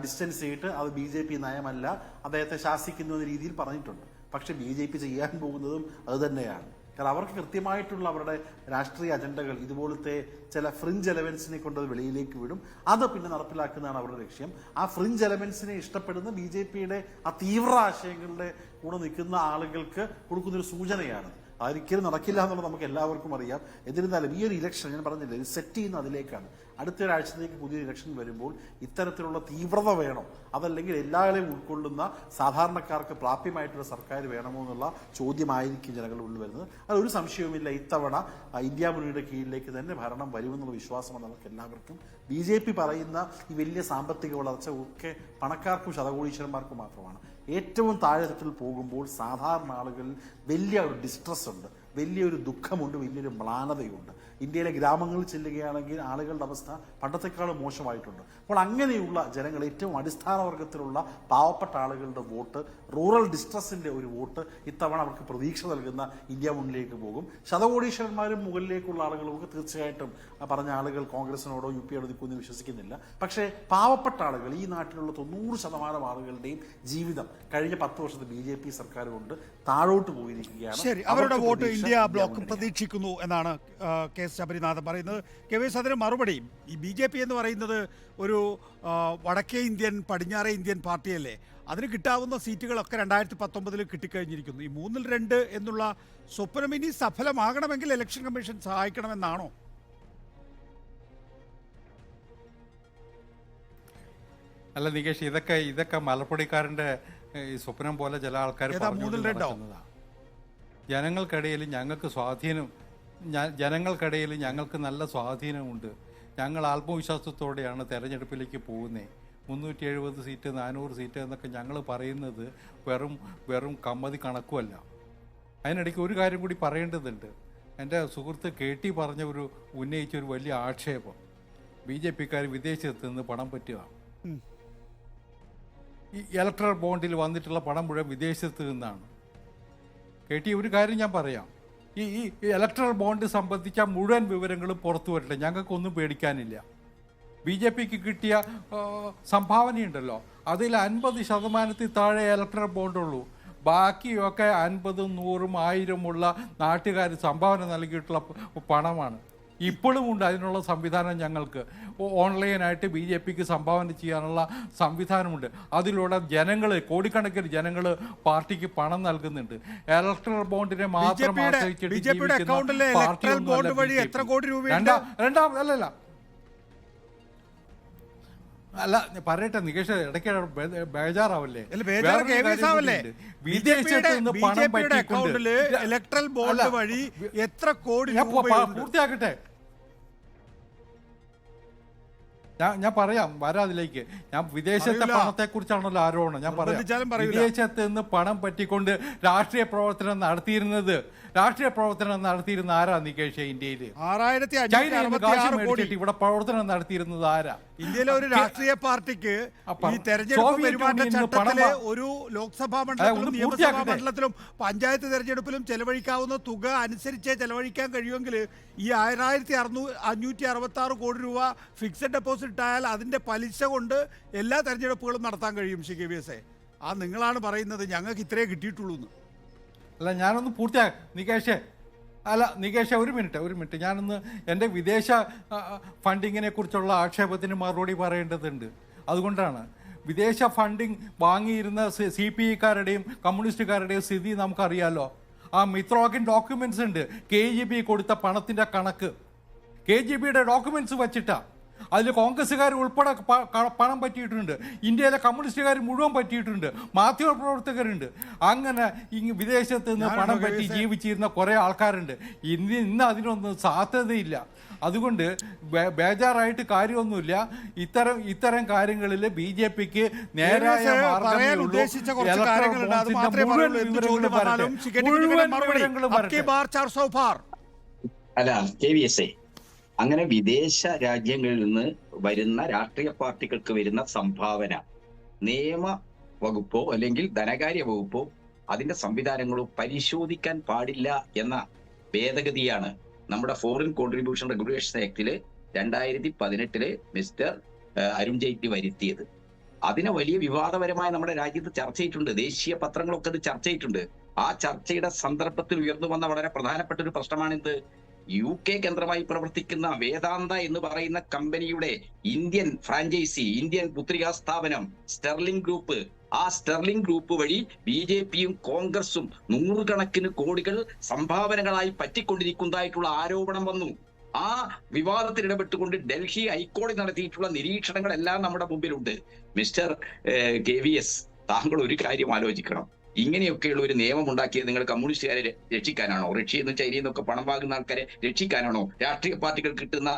ഡിസ്റ്റൻസ് ചെയ്തിട്ട് അത് BJP നയമല്ല, അദ്ദേഹത്തെ ശാസിക്കുന്ന രീതിയിൽ പറഞ്ഞിട്ടുണ്ട്. പക്ഷെ BJP ചെയ്യാൻ പോകുന്നതും അത് തന്നെയാണ്. കാരണം അവർക്ക് കൃത്യമായിട്ടുള്ള അവരുടെ രാഷ്ട്രീയ അജണ്ടകൾ ഇതുപോലത്തെ ചില ഫ്രിഞ്ച് എലമെന്റ്സിനെ കൊണ്ട് അത് വെളിയിലേക്ക് വിടും. അത് പിന്നെ നടപ്പിലാക്കുന്നതാണ് അവരുടെ ലക്ഷ്യം. ആ ഫ്രിഞ്ച് എലമെന്റ്സിനെ ഇഷ്ടപ്പെടുന്ന BJPയുടെ ആ തീവ്ര ആശയങ്ങളുടെ കൂടെ നിൽക്കുന്ന ആളുകൾക്ക് കൊടുക്കുന്നൊരു സൂചനയാണ്. അതൊരിക്കലും നടക്കില്ല എന്നുള്ളത് നമുക്ക് എല്ലാവർക്കും അറിയാം. എന്നിരുന്നാലും ഈ ഒരു ഇലക്ഷൻ ഞാൻ പറഞ്ഞില്ലേ, ഇത് സെറ്റ് ചെയ്യുന്ന അതിലേക്കാണ്. അടുത്തൊരാഴ്ചത്തേക്ക് പുതിയ ഇലക്ഷൻ വരുമ്പോൾ ഇത്തരത്തിലുള്ള തീവ്രത വേണോ, അതല്ലെങ്കിൽ എല്ലാവരെയും ഉൾക്കൊള്ളുന്ന സാധാരണക്കാർക്ക് പ്രാപ്യമായിട്ടുള്ള സർക്കാർ വേണമോ എന്നുള്ള ചോദ്യമായിരിക്കും ജനങ്ങളുടെ ഉള്ളിൽ വരുന്നത്. അതൊരു സംശയവുമില്ല. ഇത്തവണ ഇന്ത്യ മുന്നണിയുടെ കീഴിലേക്ക് തന്നെ ഭരണം വരുമെന്നുള്ള വിശ്വാസമാണ് നമുക്ക് എല്ലാവർക്കും. BJP പറയുന്ന ഈ വലിയ സാമ്പത്തിക വളർച്ച ഒക്കെ പണക്കാർക്കും ശതകോടീശ്വരന്മാർക്കും മാത്രമാണ്. ഏറ്റവും താഴെത്തട്ടിൽ പോകുമ്പോൾ സാധാരണ ആളുകളിൽ വലിയ ഒരു ഡിസ്ട്രസ് ഉണ്ട്, വലിയൊരു ദുഃഖമുണ്ട്, വലിയൊരു മ്ലാനതയുണ്ട്. ഇന്ത്യയിലെ ഗ്രാമങ്ങളിൽ ചെല്ലുകയാണെങ്കിൽ ആളുകളുടെ അവസ്ഥ പണ്ടത്തെക്കാളും മോശമായിട്ടുണ്ട്. അപ്പോൾ അങ്ങനെയുള്ള ജനങ്ങൾ, ഏറ്റവും അടിസ്ഥാന വർഗത്തിലുള്ള പാവപ്പെട്ട ആളുകളുടെ വോട്ട്, റൂറൽ ഡിസ്ട്രസിന്റെ ഒരു വോട്ട് ഇത്തവണ അവർക്ക് പ്രതീക്ഷ നൽകുന്ന ഇന്ത്യ മുന്നിലേക്ക് പോകും. ശതകോടീശ്വരന്മാരും മുകളിലേക്കുള്ള ആളുകളൊക്കെ തീർച്ചയായിട്ടും പറഞ്ഞ ആളുകൾ കോൺഗ്രസിനോടോ UPയോടോ നിൽക്കുമെന്ന് വിശ്വസിക്കുന്നില്ല. പക്ഷേ പാവപ്പെട്ട ആളുകൾ, ഈ നാട്ടിലുള്ള 90% ആളുകളുടെയും ജീവിതം കഴിഞ്ഞ 10 വർഷത്തെ BJP സർക്കാർ കൊണ്ട് താഴോട്ട് പോയിരിക്കുകയാണ്. ശരി, അവരുടെ വോട്ട് ഇന്ത്യ ബ്ലോക്ക് പ്രതീക്ഷിക്കുന്നു എന്നാണ് KS ശബരിനാഥൻ പറയുന്നത്. KVS അതിന് മറുപടിയും, ഈ BJP എന്ന് പറയുന്നത് ഒരു വടക്കേ ഇന്ത്യൻ പടിഞ്ഞാറേ ഇന്ത്യൻ പാർട്ടിയല്ലേ, അതിന് കിട്ടാവുന്ന സീറ്റുകളൊക്കെ 2019 കിട്ടിക്കഴിഞ്ഞിരിക്കുന്നു. ഈ 3-2 എന്നുള്ള സ്വപ്നം ഇനി സഫലമാകണമെങ്കിൽ ഇലക്ഷൻ കമ്മീഷൻ സഹായിക്കണമെന്നാണോ? അല്ല നികേഷ്, ഇതൊക്കെ മലപ്പുറക്കാരൻ്റെ സ്വപ്നം പോലെ ചില ആൾക്കാർ ജനങ്ങൾക്കിടയിൽ ഞങ്ങൾക്ക് നല്ല സ്വാധീനമുണ്ട്, ഞങ്ങൾ ആത്മവിശ്വാസത്തോടെയാണ് തെരഞ്ഞെടുപ്പിലേക്ക് പോകുന്നത്, 370 സീറ്റ് 400 സീറ്റ് എന്നൊക്കെ ഞങ്ങൾ പറയുന്നത് വെറും കമ്മതി കണക്കുമല്ല. അതിനിടയ്ക്ക് ഒരു കാര്യം കൂടി പറയേണ്ടതുണ്ട്. എൻ്റെ സുഹൃത്ത് KT ഉന്നയിച്ചൊരു വലിയ ആക്ഷേപം, BJPക്കാർ വിദേശത്ത് നിന്ന് പണം പറ്റുക. ഈ ഇലക്ട്രൽ ബോണ്ടിൽ വന്നിട്ടുള്ള പണം മുഴുവൻ വിദേശത്ത് നിന്നാണ്. KT, ഒരു കാര്യം ഞാൻ പറയാം, ഈ ഇലക്ട്രൽ ബോണ്ട് സംബന്ധിച്ച മുഴുവൻ വിവരങ്ങളും പുറത്തു വരട്ടെ, ഞങ്ങൾക്കൊന്നും പേടിക്കാനില്ല. BJPക്ക് കിട്ടിയ സംഭാവനയുണ്ടല്ലോ, അതിൽ 50% താഴെ ഇലക്ട്രൽ ബോണ്ടുള്ളൂ. ബാക്കിയൊക്കെ 50, 100, 1000 നാട്ടുകാർ സംഭാവന നൽകിയിട്ടുള്ള പണമാണ്. ഇപ്പോഴും ഉണ്ട് അതിനുള്ള സംവിധാനം. ഞങ്ങൾക്ക് ഓൺലൈനായിട്ട് BJPക്ക് സംഭാവന ചെയ്യാനുള്ള സംവിധാനമുണ്ട്. അതിലൂടെ ജനങ്ങൾ, കോടിക്കണക്കിന് ജനങ്ങൾ പാർട്ടിക്ക് പണം നൽകുന്നുണ്ട്. ഇലക്ട്രൽ ബോണ്ടിനെ മാത്രം ആശ്രയിച്ചിട്ട് അല്ലല്ല അല്ല പറയട്ടെ നികേഷ്, ഇടയ്ക്ക് ബേജാറാവല്ലേ? വിദേശത്ത് നിന്ന് പണം പറ്റിക്കൊണ്ട് ഇലക്ട്രൽ ബോണ്ട് വഴി എത്ര കോടി പൂർത്തിയാക്കട്ടെ, ഞാൻ പറയാം, വരാതിലേക്ക്. ഞാൻ വിദേശത്തെ പണത്തെ കുറിച്ചാണല്ലോ ആരോപണം. ഞാൻ പറയാം, വിദേശത്ത് നിന്ന് പണം പറ്റിക്കൊണ്ട് രാഷ്ട്രീയ പ്രവർത്തനം നടത്തിയിരുന്ന ആരാ നികേഷ്? ഇന്ത്യയില് ഇവിടെ പ്രവർത്തനം നടത്തിയിരുന്നത് ആരാ? ഇന്ത്യയിലെ ഒരു രാഷ്ട്രീയ പാർട്ടിക്ക് ഈ തെരഞ്ഞെടുപ്പ് പെരുമാറ്റച്ചട്ടത്തിലെ ഒരു ലോക്സഭാ മണ്ഡലത്തിലും നിയമസഭാ മണ്ഡലത്തിലും പഞ്ചായത്ത് തെരഞ്ഞെടുപ്പിലും ചെലവഴിക്കാവുന്ന തുക അനുസരിച്ചേ ചെലവഴിക്കാൻ കഴിയുമെങ്കിൽ ഈ 1566 കോടി രൂപ ഫിക്സഡ് ഡെപ്പോസിറ്റ് ആയാൽ അതിന്റെ പലിശ കൊണ്ട് എല്ലാ തെരഞ്ഞെടുപ്പുകളും നടത്താൻ കഴിയും. KVS, ആ നിങ്ങളാണ് പറയുന്നത് ഞങ്ങൾക്ക് ഇത്രേ കിട്ടിയിട്ടുള്ളൂ എന്ന്. അല്ല, ഞാനൊന്ന് പൂർത്തിയാക്കാം നികേഷ്, ഒരു മിനിറ്റ്. ഞാനൊന്ന് എൻ്റെ വിദേശ ഫണ്ടിങ്ങിനെ കുറിച്ചുള്ള ആക്ഷേപത്തിന് മറുപടി പറയേണ്ടതുണ്ട്. അതുകൊണ്ടാണ് വിദേശ ഫണ്ടിങ് വാങ്ങിയിരുന്ന CPI-കാരുടെയും കമ്മ്യൂണിസ്റ്റുകാരുടെയും സ്ഥിതി നമുക്കറിയാലോ. ആ മിത്രോഗിൻ ഡോക്യുമെന്റ്സ് ഉണ്ട്, KGB കൊടുത്ത പണത്തിൻ്റെ കണക്ക്. KGBയുടെ ഡോക്യുമെന്റ്സ് വച്ചിട്ടാ. അതിൽ കോൺഗ്രസ്സുകാർ ഉൾപ്പെടെ പണം പറ്റിയിട്ടുണ്ട്, ഇന്ത്യയിലെ കമ്മ്യൂണിസ്റ്റുകാർ മുഴുവൻ പറ്റിയിട്ടുണ്ട്, മാധ്യമപ്രവർത്തകരുണ്ട്. അങ്ങനെ വിദേശത്ത് നിന്ന് പണം പറ്റി ജീവിച്ചിരുന്ന കുറേ ആൾക്കാരുണ്ട്. ഇന്ന് അതിനൊന്നും സാധ്യതയില്ല. അതുകൊണ്ട് ബേജാറായിട്ട് കാര്യമൊന്നുമില്ല. ഇത്തരം കാര്യങ്ങളിൽ BJPക്ക് നേരായ അല്ല KVS, അങ്ങനെ വിദേശ രാജ്യങ്ങളിൽ നിന്ന് വരുന്ന രാഷ്ട്രീയ പാർട്ടികൾക്ക് വരുന്ന സംഭാവന നിയമ വകുപ്പോ അല്ലെങ്കിൽ ധനകാര്യ വകുപ്പോ അതിന്റെ സംവിധാനങ്ങളോ പരിശോധിക്കാൻ പാടില്ല എന്ന ഭേദഗതിയാണ് നമ്മുടെ ഫോറിൻ കോൺട്രിബ്യൂഷൻ റെഗുലേഷൻ ആക്ടില് 2018 മിസ്റ്റർ അരുൺ ജെയ്റ്റ്ലി വരുത്തിയത്. അതിനെ വലിയ വിവാദപരമായി നമ്മുടെ രാജ്യത്ത് ചർച്ച ചെയ്തിട്ടുണ്ട്. ദേശീയ പത്രങ്ങളൊക്കെ അത് ചർച്ച ചെയ്തിട്ടുണ്ട്. ആ ചർച്ചയുടെ സന്ദർഭത്തിൽ ഉയർന്നു വന്ന വളരെ പ്രധാനപ്പെട്ട ഒരു പ്രശ്നമാണിത്. UK കേന്ദ്രമായി പ്രവർത്തിക്കുന്ന വേദാന്ത എന്ന് പറയുന്ന കമ്പനിയുടെ ഇന്ത്യൻ ഫ്രാഞ്ചൈസി, ഇന്ത്യൻ പുത്രികാ സ്ഥാപനം സ്റ്റെർലിംഗ് ഗ്രൂപ്പ്, ആ സ്റ്റെർലിംഗ് ഗ്രൂപ്പ് വഴി BJPയും കോൺഗ്രസും 100 കണക്കിന് കോടികൾ സംഭാവനകളായി പറ്റിക്കൊണ്ടിരിക്കുന്നതായിട്ടുള്ള ആരോപണം വന്നു. ആ വിവാദത്തിൽ ഇടപെട്ടുകൊണ്ട് ഡൽഹി ഹൈക്കോടതി നടത്തിയിട്ടുള്ള നിരീക്ഷണങ്ങളെല്ലാം നമ്മുടെ മുമ്പിലുണ്ട്. മിസ്റ്റർ KVS, താങ്കൾ ഒരു കാര്യം ആലോചിക്കണം. ഇങ്ങനെയൊക്കെയുള്ള ഒരു നിയമം ഉണ്ടാക്കിയത് നിങ്ങൾ കമ്മ്യൂണിസ്റ്റുകാരെ രക്ഷിക്കാനാണോ? റഷ്യയിൽ നിന്നും ചൈനയിൽ നിന്നൊക്കെ പണം വാങ്ങുന്ന ആൾക്കാരെ രക്ഷിക്കാനാണോ? രാഷ്ട്രീയ പാർട്ടികൾ കിട്ടുന്ന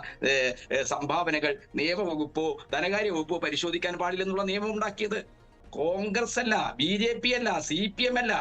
സംഭാവനകൾ നിയമവകുപ്പോ ധനകാര്യ വകുപ്പോ പരിശോധിക്കാൻ പാടില്ലെന്നുള്ള നിയമം ഉണ്ടാക്കിയത് കോൺഗ്രസ് അല്ല, BJP അല്ല, CPM അല്ല.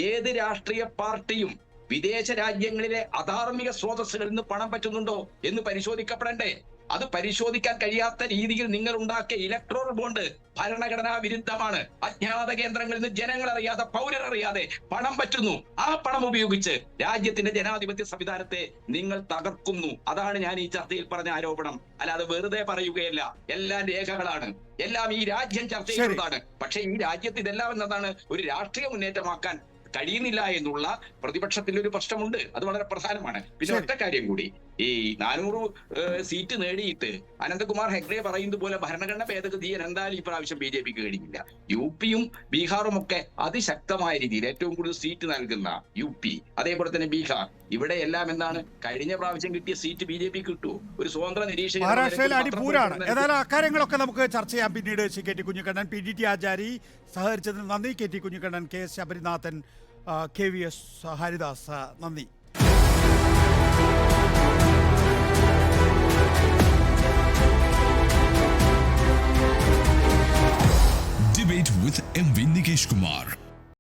ഏത് രാഷ്ട്രീയ പാർട്ടിയും വിദേശ രാജ്യങ്ങളിലെ അധാർമിക സ്രോതസ്സുകളിൽ നിന്ന് പണം പറ്റുന്നുണ്ടോ എന്ന് പരിശോധിക്കപ്പെടണ്ടേ? അത് പരിശോധിക്കാൻ കഴിയാത്ത രീതിയിൽ നിങ്ങൾ ഉണ്ടാക്കിയ ഇലക്ട്രോൾ ബോണ്ട് ഭരണഘടനാ വിരുദ്ധമാണ്. അജ്ഞാത കേന്ദ്രങ്ങളിൽ നിന്ന് ജനങ്ങൾ അറിയാതെ, പൗരരറിയാതെ പണം പറ്റുന്നു. ആ പണം ഉപയോഗിച്ച് രാജ്യത്തിന്റെ ജനാധിപത്യ സംവിധാനത്തെ നിങ്ങൾ തകർക്കുന്നു. അതാണ് ഞാൻ ഈ ചർച്ചയിൽ പറഞ്ഞ ആരോപണം. അല്ലാതെ വെറുതെ പറയുകയല്ല. എല്ലാം രേഖകളാണ്, എല്ലാം ഈ രാജ്യം ചർച്ച ചെയ്യുന്നതാണ്. പക്ഷെ ഈ രാജ്യത്ത് ഇതെല്ലാം എന്നതാണ് ഒരു രാഷ്ട്രീയ മുന്നേറ്റമാക്കാൻ കഴിയുന്നില്ല എന്നുള്ള പ്രതിപക്ഷത്തിന്റെ ഒരു പ്രശ്നമുണ്ട്. അത് വളരെ പ്രധാനമാണ്. പിന്നെ ഒറ്റ കാര്യം കൂടി, ഈ 400 സീറ്റ് നേടിയിട്ട് അനന്തകുമാർ ഹെഗ്ഡെ പറയുന്നത് പോലെ ഭരണഘടന ഭേദഗതി എന്തായാലും ഈ പ്രാവശ്യം BJPക്ക് കഴിഞ്ഞില്ല. UPയും ബീഹാറും ഒക്കെ അതിശക്തമായ രീതിയിൽ ഏറ്റവും കൂടുതൽ സീറ്റ് നൽകുന്ന UP, അതേപോലെ തന്നെ ബീഹാർ, ഇവിടെ എല്ലാം എന്താണ് കഴിഞ്ഞ പ്രാവശ്യം കിട്ടിയ സീറ്റ് BJPക്ക് കിട്ടുമോ? ഒരു സ്വതന്ത്ര നിരീക്ഷകൻ മഹാരാഷ്ട്രയിൽ അടിപൂരാണ്. ഏതായാലും അക്കാര്യങ്ങളൊക്കെ നമുക്ക് ചർച്ച ചെയ്യാം പിന്നീട്. KT കുഞ്ഞിക്കണ്ണൻ, PDT ആചാരി സഹകരിച്ചതിന് നന്ദി. KT Kunhikannan, KS Sabarinathan, KVS Haridas, നന്ദി. Debate with MV Nikesh Kumar.